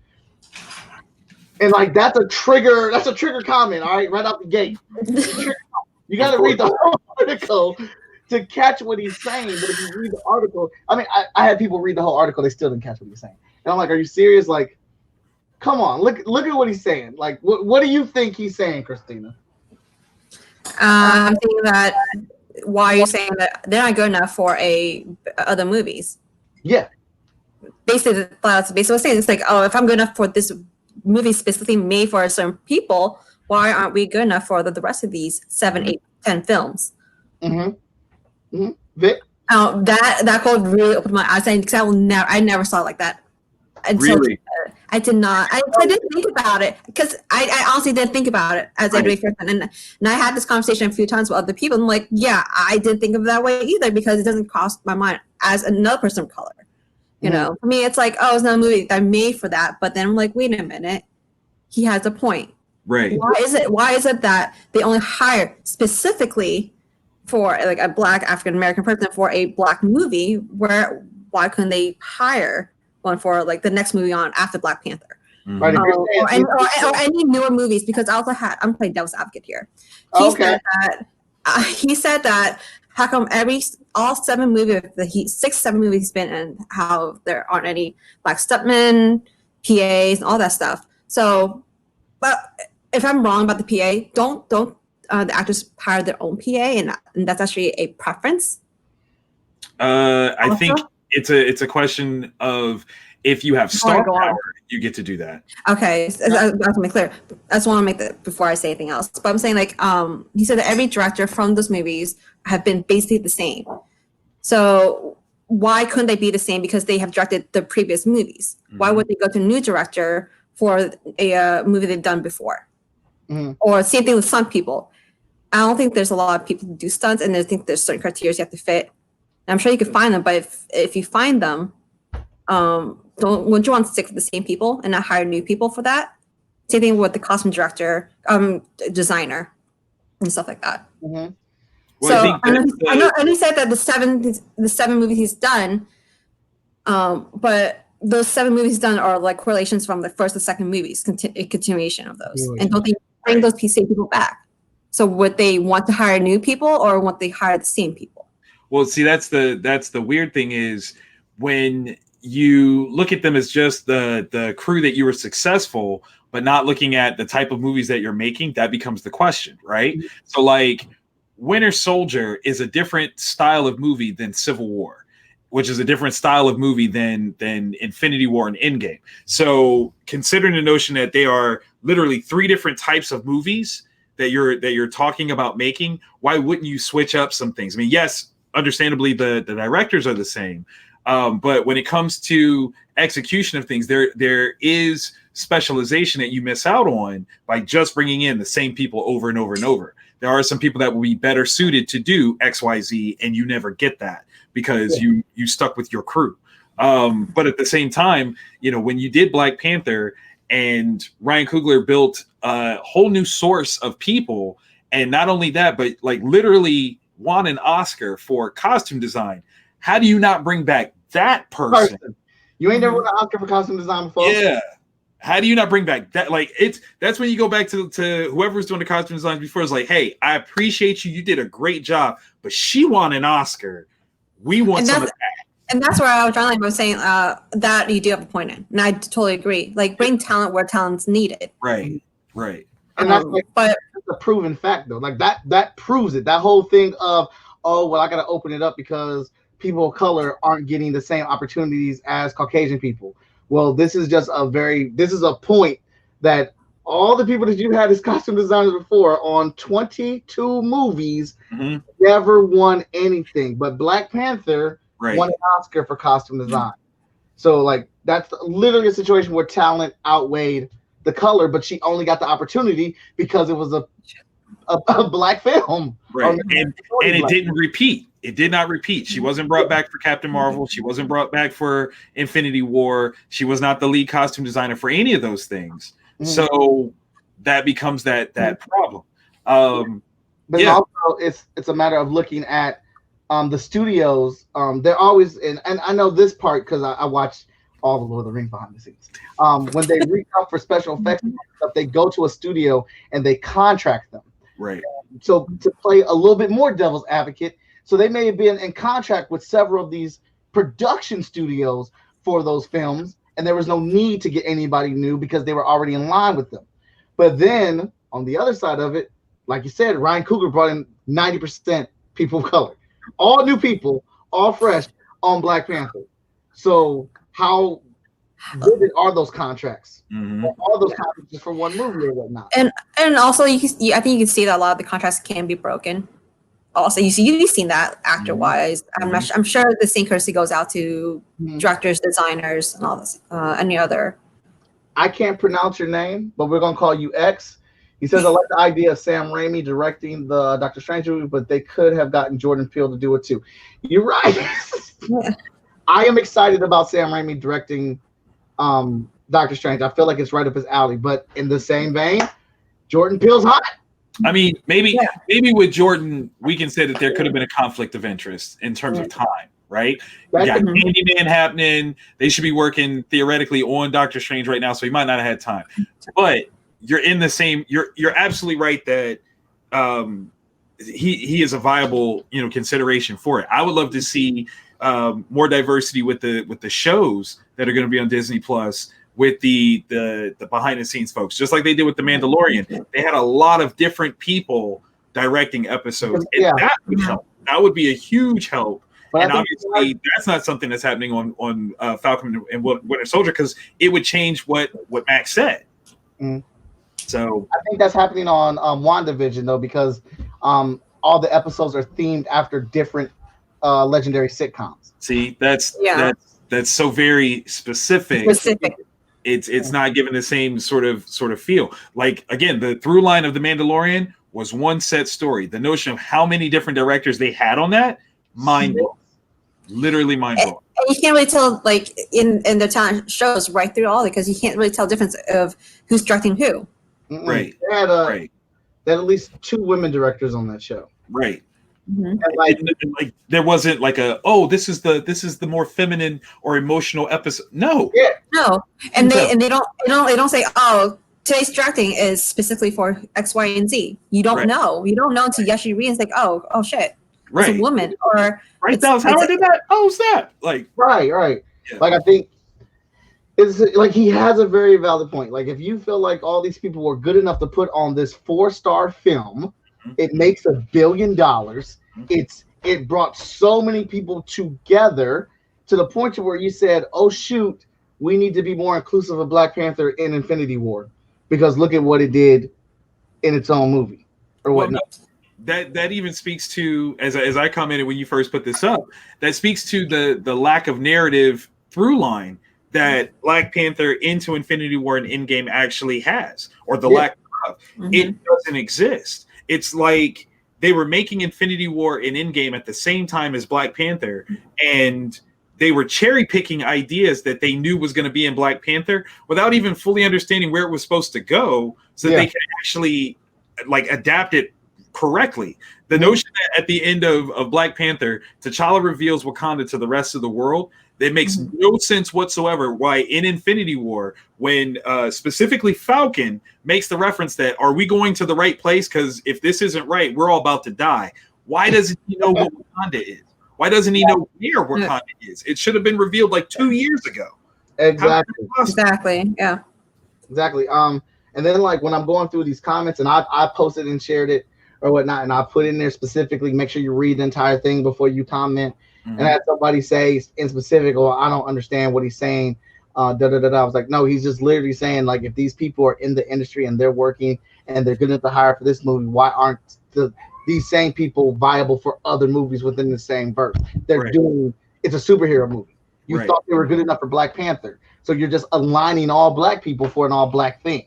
Speaker 2: And that's a trigger comment, all right, right out the gate. You got to read the whole article to catch what he's saying. But if you read the article, I mean, I had people read the whole article, they still didn't catch what he's saying. And I'm like, are you serious? Like, come on, look at what he's saying. Like, what do you think he's saying, Christina?
Speaker 3: I'm thinking that why are you saying that they're not good enough for other movies?
Speaker 2: Yeah.
Speaker 3: Basically, that's basically what I'm saying. It's like, oh, if I'm good enough for this movie specifically made for certain people, why aren't we good enough for the rest of these 7, 8, 10 films?
Speaker 2: Vic?
Speaker 3: That quote really opened my eyes because I never saw it like that.
Speaker 5: Really?
Speaker 3: I did not. I didn't think about it because I honestly didn't think about it as a person. And I had this conversation a few times with other people. I'm like, yeah, I didn't think of it that way either because it doesn't cross my mind as another person of color. You know, for me, it's like, oh, it's not a movie that I made for that. But then I'm like, wait a minute, he has a point.
Speaker 5: Right.
Speaker 3: Why is it that they only hire specifically for like a Black African American person for a Black movie? Why couldn't they hire one for like the next movie on after Black Panther?
Speaker 2: Right,
Speaker 3: Or any newer movies? Because I'm playing devil's advocate here. He said that how come all 7 movies, 6, 7 movies he's been in, how there aren't any Black stuntmen, PAs, and all that stuff. So, but if I'm wrong about the PA, don't the actors hire their own PA, and that's actually a preference?
Speaker 2: I
Speaker 5: think it's a question of if you have star power, you get to do that.
Speaker 3: Okay, that's to make clear. I just want to make that before I say anything else. But I'm saying, like, he said that every director from those movies have been basically the same. So why couldn't they be the same? Because they have directed the previous movies. Why would they go to a new director for a movie they've done before? Or same thing with stunt people. I don't think there's a lot of people who do stunts, and I think there's certain criteria you have to fit. And I'm sure you can find them, but if you find them, wouldn't you want to stick with the same people and not hire new people for that? Same thing with the costume director, designer, and stuff like that.
Speaker 2: Mm-hmm.
Speaker 5: Well,
Speaker 3: so I know he said that the seven movies he's done, but those 7 movies he's done are like correlations from the first and second movies, continuation of those. And don't they bring those same people back? So would they want to hire new people or would they hire the same people?
Speaker 5: Well, see, that's the weird thing is when you look at them as just the crew that you were successful, but not looking at the type of movies that you're making, that becomes the question, right? Mm-hmm. So like Winter Soldier is a different style of movie than Civil War, which is a different style of movie than Infinity War and Endgame. So considering the notion that they are literally 3 different types of movies that you're talking about making, why wouldn't you switch up some things? I mean, yes, understandably the directors are the same, but when it comes to execution of things, there is specialization that you miss out on by just bringing in the same people over and over and over. There are some people that will be better suited to do XYZ, and you never get that because you stuck with your crew. But at the same time, you know, when you did Black Panther and Ryan Coogler built a whole new source of people, and not only that, but like literally won an Oscar for costume design. How do you not bring back that person?
Speaker 2: You ain't never won an Oscar for costume design before?
Speaker 5: Yeah. How do you not bring back that? Like that's when you go back to whoever's doing the costume designs before. It's like, hey, I appreciate you. You did a great job, but she won an Oscar. We want some of that.
Speaker 3: And that's where I was trying to saying that you do have a point in, and I totally agree. Like bring talent where talent's needed.
Speaker 5: Right.
Speaker 2: And that's a proven fact though. Like that proves it. That whole thing of, oh well, I gotta open it up because people of color aren't getting the same opportunities as Caucasian people. Well, this is a point that all the people that you had as costume designers before on 22 movies never won anything. But Black Panther won an Oscar for costume design. So like that's literally a situation where talent outweighed the color, but she only got the opportunity because it was a Black film.
Speaker 5: Right. And it didn't repeat. It did not repeat. She wasn't brought back for Captain Marvel. She wasn't brought back for Infinity War. She was not the lead costume designer for any of those things. So that becomes that problem.
Speaker 2: But also it's a matter of looking at the studios. They're always and I know this part because I watched all the Lord of the Rings behind the scenes. When they reach out for special effects and stuff, they go to a studio and they contract them.
Speaker 5: Right.
Speaker 2: So to play a little bit more devil's advocate, So they may have been in contract with several of these production studios for those films, and there was no need to get anybody new because they were already in line with them. But then on the other side of it, like you said, Ryan Coogler brought in 90% people of color, all new people, all fresh on Black Panther. So how vivid are those contracts? All those contracts just for one movie or whatnot.
Speaker 3: And also, I think you can see that a lot of the contracts can be broken. Also, you've seen that actor-wise. I'm sure the same courtesy goes out to directors, designers, and all this. Any other.
Speaker 2: I can't pronounce your name, but we're gonna call you X. He says, I like the idea of Sam Raimi directing the Doctor Strange movie, but they could have gotten Jordan Peele to do it too. You're right.
Speaker 3: Yeah.
Speaker 2: I am excited about Sam Raimi directing Doctor Strange. I feel like it's right up his alley. But in the same vein, Jordan Peele's hot.
Speaker 5: I mean, maybe with Jordan, we can say that there could have been a conflict of interest in terms of time, right? We got Candyman happening. They should be working theoretically on Doctor Strange right now, so he might not have had time. But you're in the same. You're absolutely right that he is a viable consideration for it. I would love to see more diversity with the shows that are going to be on Disney Plus, with the behind the scenes folks, just like they did with The Mandalorian. They had a lot of different people directing episodes. And that would help. That would be a huge help. But and obviously, that's not something that's happening on Falcon and Winter Soldier, because it would change what Max said. So
Speaker 2: I think that's happening on WandaVision though, because all the episodes are themed after different legendary sitcoms.
Speaker 5: See, that's so very specific. It's not given the same sort of feel. Like, again, the through line of The Mandalorian was one set story. The notion of how many different directors they had on that, mind blowing. Literally mind blowing.
Speaker 3: And you can't really tell, like, in the talent shows right through all of it, because you can't really tell the difference of who's directing who.
Speaker 5: Right.
Speaker 2: They had at least 2 women directors on that show.
Speaker 5: Right.
Speaker 2: And
Speaker 5: like there wasn't like this is the more feminine or emotional episode. No.
Speaker 3: And they don't say, oh, today's directing is specifically for X, Y, and Z. You don't know. You don't know until you actually read and it's like, oh shit. It's a woman. Or
Speaker 5: Dallas Howard did that. Oh, snap. Like
Speaker 2: right. Yeah. Like, I think it's like he has a very valid point. Like, if you feel like all these people were good enough to put on this 4-star film, it makes $1 billion. It brought so many people together to the point to where you said, oh shoot, we need to be more inclusive of Black Panther in Infinity War, because look at what it did in its own movie or whatnot.
Speaker 5: That even speaks to, as I commented when you first put this up, that speaks to the lack of narrative through line that Black Panther into Infinity War and Endgame actually has, or the lack of. It doesn't exist. It's like they were making Infinity War and Endgame at the same time as Black Panther, and they were cherry picking ideas that they knew was going to be in Black Panther without even fully understanding where it was supposed to go, so that they could actually adapt it correctly. The notion that at the end of Black Panther, T'Challa reveals Wakanda to the rest of the world, it makes no sense whatsoever why in Infinity War, when specifically Falcon makes the reference that, are we going to the right place? Because if this isn't right, we're all about to die. Why doesn't he know what Wakanda is? Why doesn't he know where Wakanda is? It should have been revealed like 2 years ago.
Speaker 2: Exactly.
Speaker 3: Yeah.
Speaker 2: Exactly. And then, like, when I'm going through these comments, and I posted and shared it or whatnot, and I put in there specifically, make sure you read the entire thing before you comment. And I had somebody say in specific, "Oh, I don't understand what he's saying." I was like, no, he's just literally saying, like, if these people are in the industry and they're working and they're good enough to hire for this movie, why aren't these same people viable for other movies within the same verse? They're doing, it's a superhero movie. You thought they were good enough for Black Panther, so you're just aligning all Black people for an all Black thing.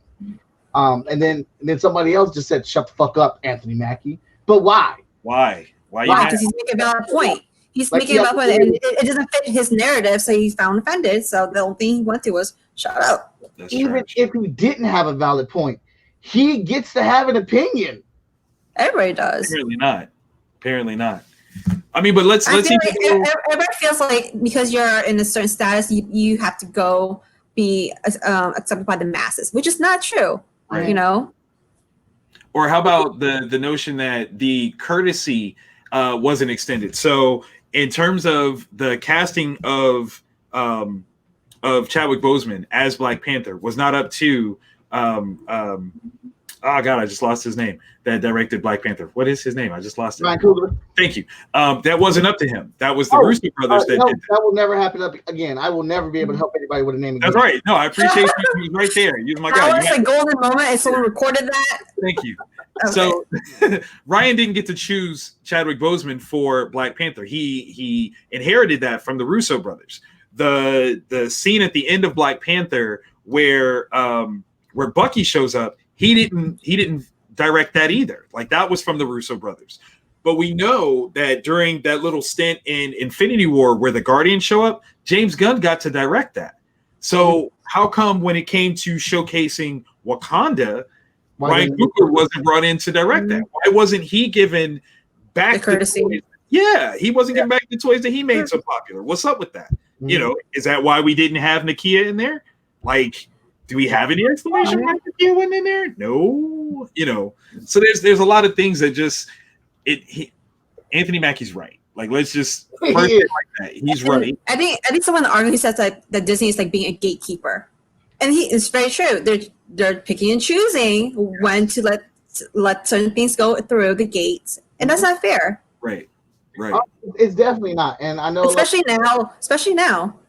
Speaker 2: And then somebody else just said, "Shut the fuck up, Anthony Mackie." But why?
Speaker 5: Why?
Speaker 3: Because he's making a valid point. He's making up with it, and it doesn't fit his narrative, so he's found offended. So the only thing he went to was shut up.
Speaker 2: Even if he didn't have a valid point, he gets to have an opinion.
Speaker 3: Everybody does.
Speaker 5: Apparently not. I mean, but let's see.
Speaker 3: Everybody feels like because you're in a certain status, you have to go be accepted by the masses, which is not true. Right.
Speaker 5: Or how about the notion that the courtesy wasn't extended. So in terms of the casting of Chadwick Boseman as Black Panther was not up to oh God, I just lost his name. That directed Black Panther. What is his name? I just lost it.
Speaker 2: Ryan Coogler.
Speaker 5: Thank you. That wasn't up to him. That was the Russo brothers that
Speaker 2: no,
Speaker 5: did that.
Speaker 2: That will never happen up again. I will never be able to help anybody with a name again.
Speaker 5: That's right. No, I appreciate you right there. You're my guy.
Speaker 3: That was a golden moment, and someone recorded that.
Speaker 5: Thank you.
Speaker 3: Okay.
Speaker 5: So Ryan didn't get to choose Chadwick Boseman for Black Panther. He inherited that from the Russo brothers. The scene at the end of Black Panther where Bucky shows up, he didn't direct that either. Like that was from the Russo brothers. But we know that during that little stint in Infinity War where the Guardians show up, James Gunn got to direct that. So how come when it came to showcasing Wakanda, Ryan Coogler wasn't brought in to direct that? Why wasn't he given back the
Speaker 3: courtesy?
Speaker 5: toys? Yeah, he wasn't giving back the toys that he made so popular. What's up with that?
Speaker 2: Mm-hmm.
Speaker 5: You know, is that why we didn't have Nakia in there? Like, do we have any explanation why Nakia wasn't in there? No, you know. So there's a lot of things that just Anthony Mackie's right. Like, let's just first like that. He's right.
Speaker 3: I think someone argues that Disney is like being a gatekeeper, and it's very true. They're picking and choosing when to let certain things go through the gates, and that's not fair.
Speaker 5: Right.
Speaker 2: It's definitely not, and I know
Speaker 3: Especially now.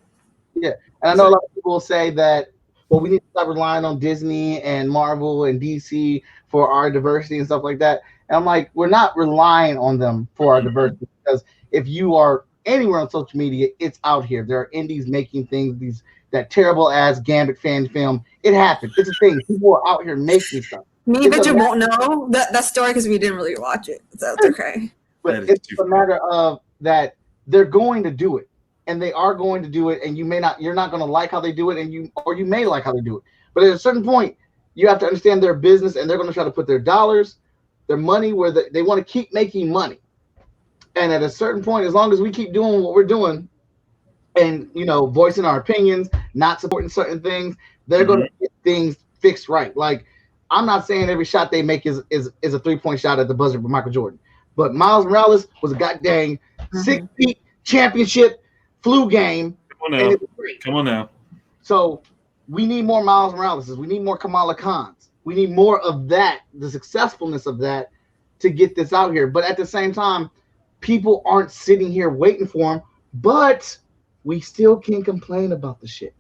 Speaker 2: Yeah, and I know a lot of people will say that, well, we need to stop relying on Disney and Marvel and DC for our diversity and stuff like that. And I'm like, we're not relying on them for our diversity, because if you are anywhere on social media, it's out here. There are indies making things, that terrible ass Gambit fan film. It happened. It's a thing. People are out here making stuff.
Speaker 3: Me and Victor won't know that story because we didn't really watch it. So it's okay.
Speaker 2: But it's a matter of that they're going to do it, and they are going to do it, and you're not going to like how they do it, and you may like how they do it. But at a certain point, you have to understand their business, and they're going to try to put their dollars, their money where they want to keep making money. And at a certain point, as long as we keep doing what we're doing, and voicing our opinions, not supporting certain things, they're going to get things fixed right. Like, I'm not saying every shot they make is a 3-point shot at the buzzer for Michael Jordan. But Miles Morales was a goddamn 6 feet championship flu game.
Speaker 5: Come on now.
Speaker 2: So we need more Miles Morales. We need more Kamala Khans. We need more of that, the successfulness of that, to get this out here. But at the same time, people aren't sitting here waiting for them. But we still can complain about the shit.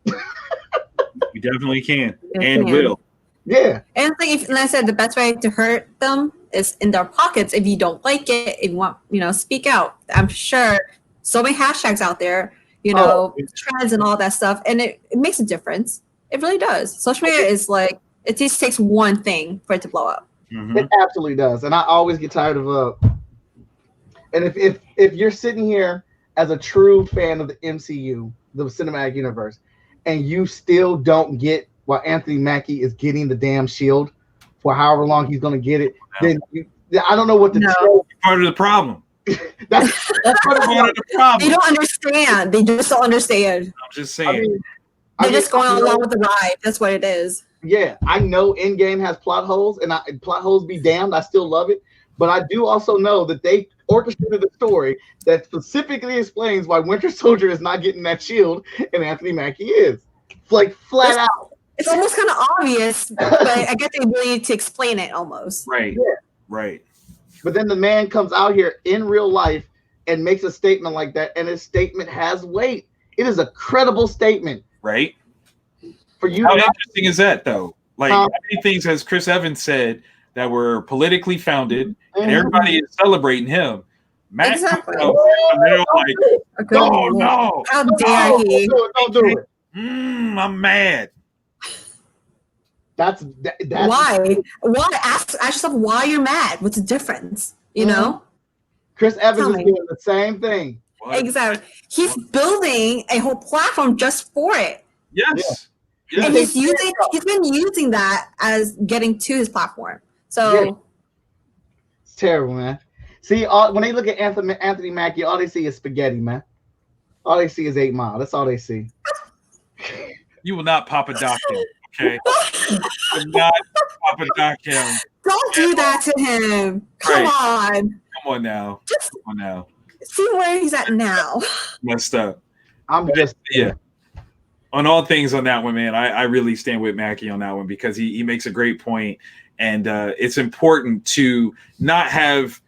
Speaker 5: We definitely can
Speaker 3: and
Speaker 5: will.
Speaker 2: Yeah.
Speaker 3: And like I said, the best way to hurt them is in their pockets. If you don't like it, if you want, speak out. I'm sure so many hashtags out there, trends and all that stuff, and it makes a difference. It really does. Social media is like, it just takes one thing for it to blow up.
Speaker 5: Mm-hmm.
Speaker 2: It absolutely does. And I always get tired of and if you're sitting here as a true fan of the MCU, the cinematic universe, and you still don't get why Anthony Mackie is getting the damn shield for however long he's going to get it, then I don't know what to tell.
Speaker 5: Part of the problem.
Speaker 2: That's part of the problem.
Speaker 3: They don't understand. They just don't understand.
Speaker 5: I'm just saying.
Speaker 3: They're just going along with the ride. That's what it is.
Speaker 2: Yeah, I know Endgame has plot holes, and plot holes be damned. I still love it. But I do also know that they orchestrated a story that specifically explains why Winter Soldier is not getting that shield and Anthony Mackie is. Like, flat out.
Speaker 3: It's almost kind of obvious, but I guess they really need to explain it almost.
Speaker 5: Right.
Speaker 2: Yeah.
Speaker 5: Right.
Speaker 2: But then the man comes out here in real life and makes a statement like that, and his statement has weight. It is a credible statement.
Speaker 5: Right.
Speaker 2: For you.
Speaker 5: How interesting is that, though? Like, how many things has Chris Evans said that were politically founded, and everybody is celebrating him? Matt
Speaker 3: exactly.
Speaker 5: They're like, no.
Speaker 3: How dare he?
Speaker 2: Don't do it.
Speaker 5: I'm mad.
Speaker 2: That's
Speaker 3: why? Why? Ask yourself why you're mad. What's the difference? You know?
Speaker 2: Chris Evans is doing the same thing.
Speaker 5: What?
Speaker 3: Exactly. He's building a whole platform just for it.
Speaker 5: Yes.
Speaker 3: And he's been using that as getting to his platform. So
Speaker 2: it's terrible, man. See, when they look at Anthony Mackie, all they see is spaghetti, man. All they see is 8 Mile. That's all they see.
Speaker 5: You will not pop a doc him, okay? You will not pop a doc him.
Speaker 3: Don't do that to him. Come on.
Speaker 5: on now.
Speaker 3: Just
Speaker 5: Come on now.
Speaker 3: see where he's at now.
Speaker 5: Messed up.
Speaker 2: I'm just
Speaker 5: Yeah. On all things on that one, man, I really stand with Mackie on that one because he makes a great point. And it's important to not have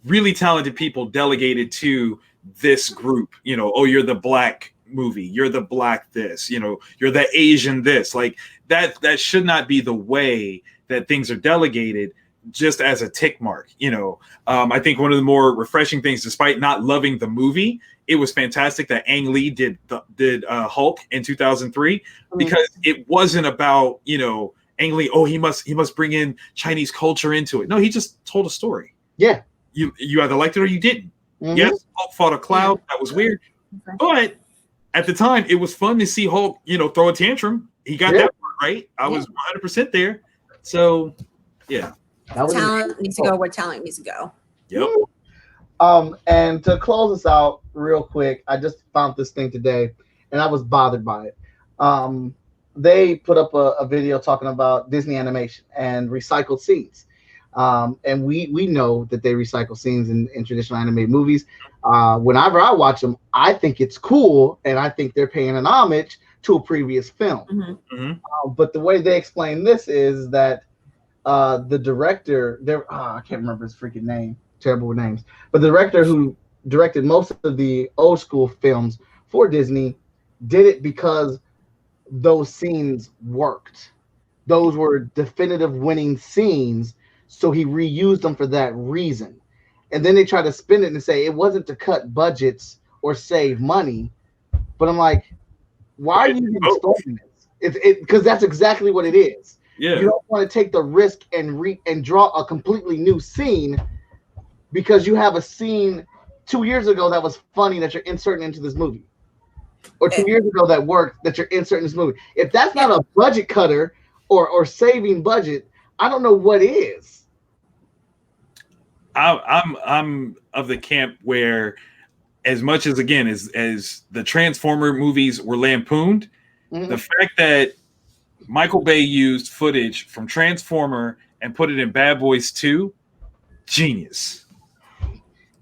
Speaker 5: really talented people delegated to this group. You know, oh, you're the black movie, you're the black this, you know, you're the Asian this. Like that should not be the way that things are delegated just as a tick mark. You know, I think one of the more refreshing things, despite not loving the movie, it was fantastic that Ang Lee did Hulk in 2003 because it wasn't about, you know, Ang Lee, oh, he must bring in Chinese culture into it. No, he just told a story.
Speaker 2: Yeah.
Speaker 5: You either liked it or you didn't. Yes, Hulk fought a cloud. That was weird. But at the time, it was fun to see Hulk, you know, throw a tantrum. He got that part right. I was 100% there. So, yeah.
Speaker 3: Talent needs to go where talent needs to go.
Speaker 5: Yep.
Speaker 2: And to close us out real quick, I just found this thing today, and I was bothered by it. They put up a video talking about Disney animation and recycled scenes. And we know that they recycle scenes in traditional animated movies. Whenever I watch them, I think it's cool, and I think they're paying an homage to a previous film. But the way they explain this is that the director, I can't remember his freaking name, terrible with names, but the director who directed most of the old school films for Disney did it because those scenes worked. Those were definitive winning scenes. So he reused them for that reason. And then they try to spin it and say it wasn't to cut budgets or save money. But I'm like, why are you even starting this? Because that's exactly what it is.
Speaker 5: Yeah.
Speaker 2: You don't want to take the risk and draw a completely new scene because you have a scene 2 years ago that was funny that you're inserting into this movie. Or 2 years ago that worked that you're inserting this movie. If that's not a budget cutter or saving budget, I don't know what is.
Speaker 5: I'm of the camp where, as much as again as the Transformer movies were lampooned, the fact that Michael Bay used footage from Transformer and put it in Bad Boys 2, genius.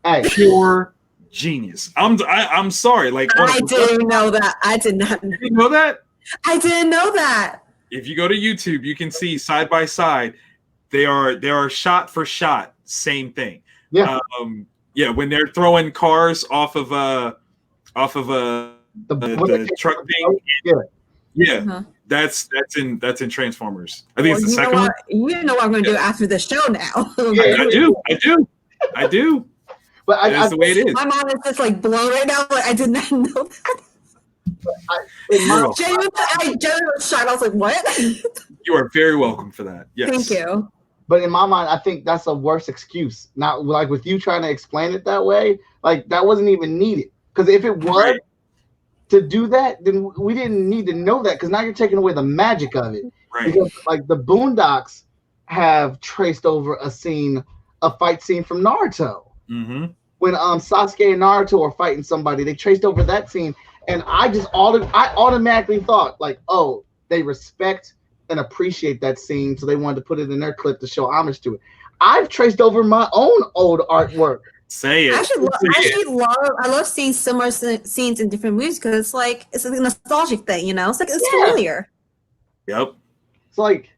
Speaker 2: Hey.
Speaker 5: Pure genius. I'm sorry. Like
Speaker 3: I didn't know that. I did not know.
Speaker 5: You didn't know that?
Speaker 3: I didn't know that.
Speaker 5: If you go to YouTube, you can see side by side. They are shot for shot, same thing.
Speaker 2: Yeah.
Speaker 5: When they're throwing cars off of the truck thing. Yeah. That's in Transformers. I think it's the second one.
Speaker 3: You know what I'm going to do after the show now.
Speaker 5: I do.
Speaker 2: But
Speaker 5: that's the way it is.
Speaker 3: My mind is just like blown right now. Like, I did not know that. I genuinely was shocked. I was like, what?
Speaker 5: You are very welcome for that. Yes.
Speaker 3: Thank you.
Speaker 2: But in my mind, I think that's a worse excuse. Not like with you trying to explain it that way, like that wasn't even needed. Because if it was to do that, then we didn't need to know that. Because now you're taking away the magic of it.
Speaker 5: Right.
Speaker 2: Because like the Boondocks have traced over a fight scene from Naruto. When Sasuke and Naruto are fighting somebody, they traced over that scene, and I automatically thought like, oh, they respect and appreciate that scene, so they wanted to put it in their clip to show homage to it. I've traced over my own old artwork.
Speaker 5: Say it.
Speaker 3: I love seeing similar scenes in different movies because it's a nostalgic thing, you know. It's familiar.
Speaker 5: Yep.
Speaker 2: It's like,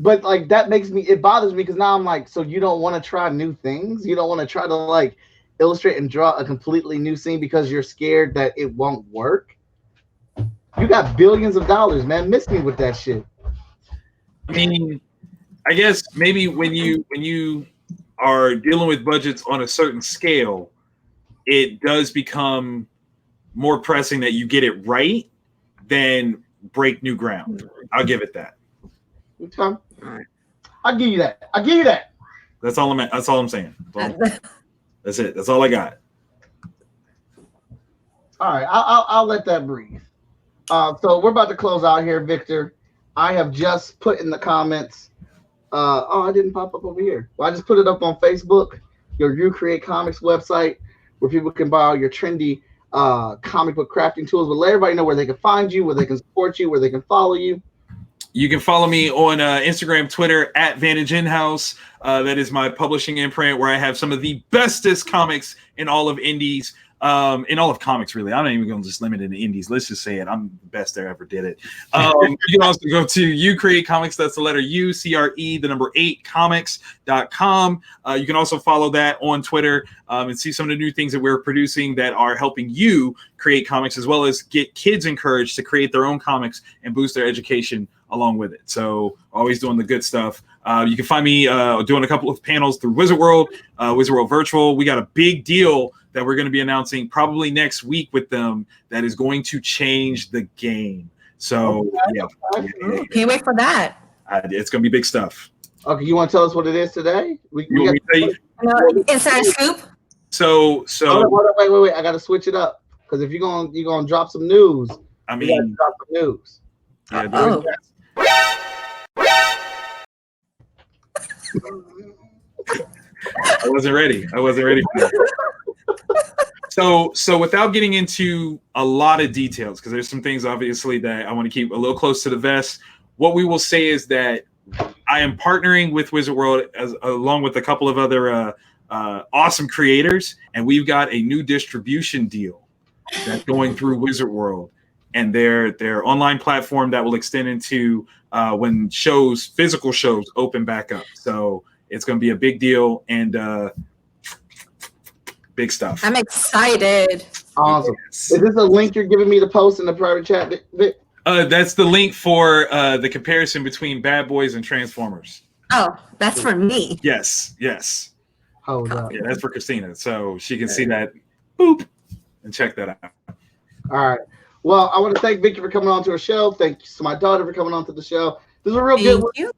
Speaker 2: but like that makes me, it bothers me because now I'm like, so you don't want to try new things? You don't want to try to like illustrate and draw a completely new scene because you're scared that it won't work? You got billions of dollars, man. Miss me with that shit.
Speaker 5: I mean, I guess maybe when you are dealing with budgets on a certain scale, it does become more pressing that you get it right than break new ground. I'll give it that.
Speaker 2: Okay. All right. I'll give you that.
Speaker 5: That's all I'm saying. That's it. That's all I got.
Speaker 2: All right. I'll let that breathe. So we're about to close out here, Victor. I have just put in the comments. I didn't pop up over here. Well, I just put it up on Facebook, your You Create Comics website, where people can borrow your trendy comic book crafting tools. But let everybody know where they can find you, where they can support you, where they can follow you.
Speaker 5: You can follow me on Instagram, Twitter at Vantage In-House. That is my publishing imprint where I have some of the bestest comics in all of indies. In all of comics, really. I'm not even going to just limit it to indies. Let's just say it. I'm the best there ever did it. You can also go to You Create Comics. That's the letter U, CRE, the number 8, comics.com. You can also follow that on Twitter and see some of the new things that we're producing that are helping you create comics, as well as get kids encouraged to create their own comics and boost their education along with it. So always doing the good stuff. You can find me doing a couple of panels through Wizard World Virtual. We got a big deal that we're going to be announcing probably next week with them that is going to change the game. So yeah.
Speaker 3: Can't wait for that.
Speaker 5: It's going to be big stuff.
Speaker 2: Okay, you want to tell us what it is today?
Speaker 3: Inside scoop.
Speaker 5: So
Speaker 2: wait. I got to switch it up because if you're gonna drop some news,
Speaker 5: I mean,
Speaker 2: drop some news.
Speaker 5: Yeah, I wasn't ready for that. So without getting into a lot of details, because there's some things obviously that I want to keep a little close to the vest, what we will say is that I am partnering with Wizard World along with a couple of other awesome creators, and we've got a new distribution deal that's going through Wizard World and their online platform that will extend into when physical shows open back up. So it's going to be a big deal and big stuff.
Speaker 3: I'm excited.
Speaker 2: Awesome. Is this a link you're giving me to post in the private chat, Vic?
Speaker 5: That's the link for the comparison between Bad Boys and Transformers.
Speaker 3: Oh, that's for me.
Speaker 5: Yes.
Speaker 2: Hold up.
Speaker 5: Yeah, that's for Christina. So she can see that. Boop. And check that out.
Speaker 2: All right. Well, I want to thank Vicky for coming on to our show. Thank you to my daughter for coming on to the show. This is a real good one.
Speaker 3: You.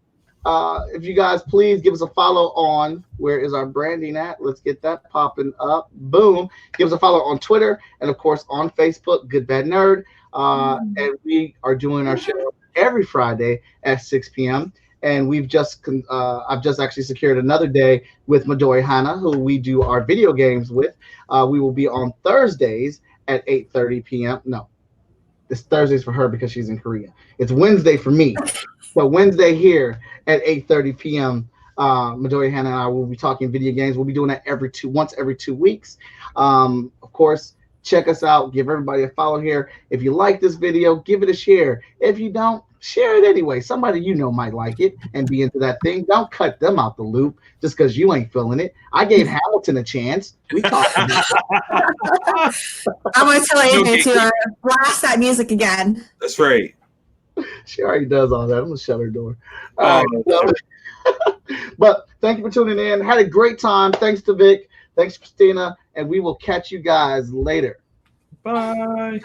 Speaker 2: If you guys please give us a follow on where is our branding at? Let's get that popping up. Boom. Give us a follow on Twitter and of course on Facebook, Good Bad Nerd. And we are doing our show every Friday at 6 p.m. And I've just actually secured another day with Midori Hana, who we do our video games with. We will be on Thursdays at 8:30 p.m. No, it's Thursdays for her because she's in Korea. It's Wednesday for me. So Wednesday here at 8:30 p.m. Midori Hana and I will be talking video games. We'll be doing that once every 2 weeks. Of course, check us out. Give everybody a follow here. If you like this video, give it a share. If you don't, share it anyway. Somebody you know might like it and be into that thing. Don't cut them out the loop just because you ain't feeling it. I gave Hamilton a chance. We talked about it.
Speaker 3: I'm going to tell Amy to blast that music again.
Speaker 5: That's right.
Speaker 2: She already does all that. I'm going to shut her door. But thank you for tuning in. Had a great time. Thanks to Vic. Thanks, Christina. And we will catch you guys later.
Speaker 5: Bye.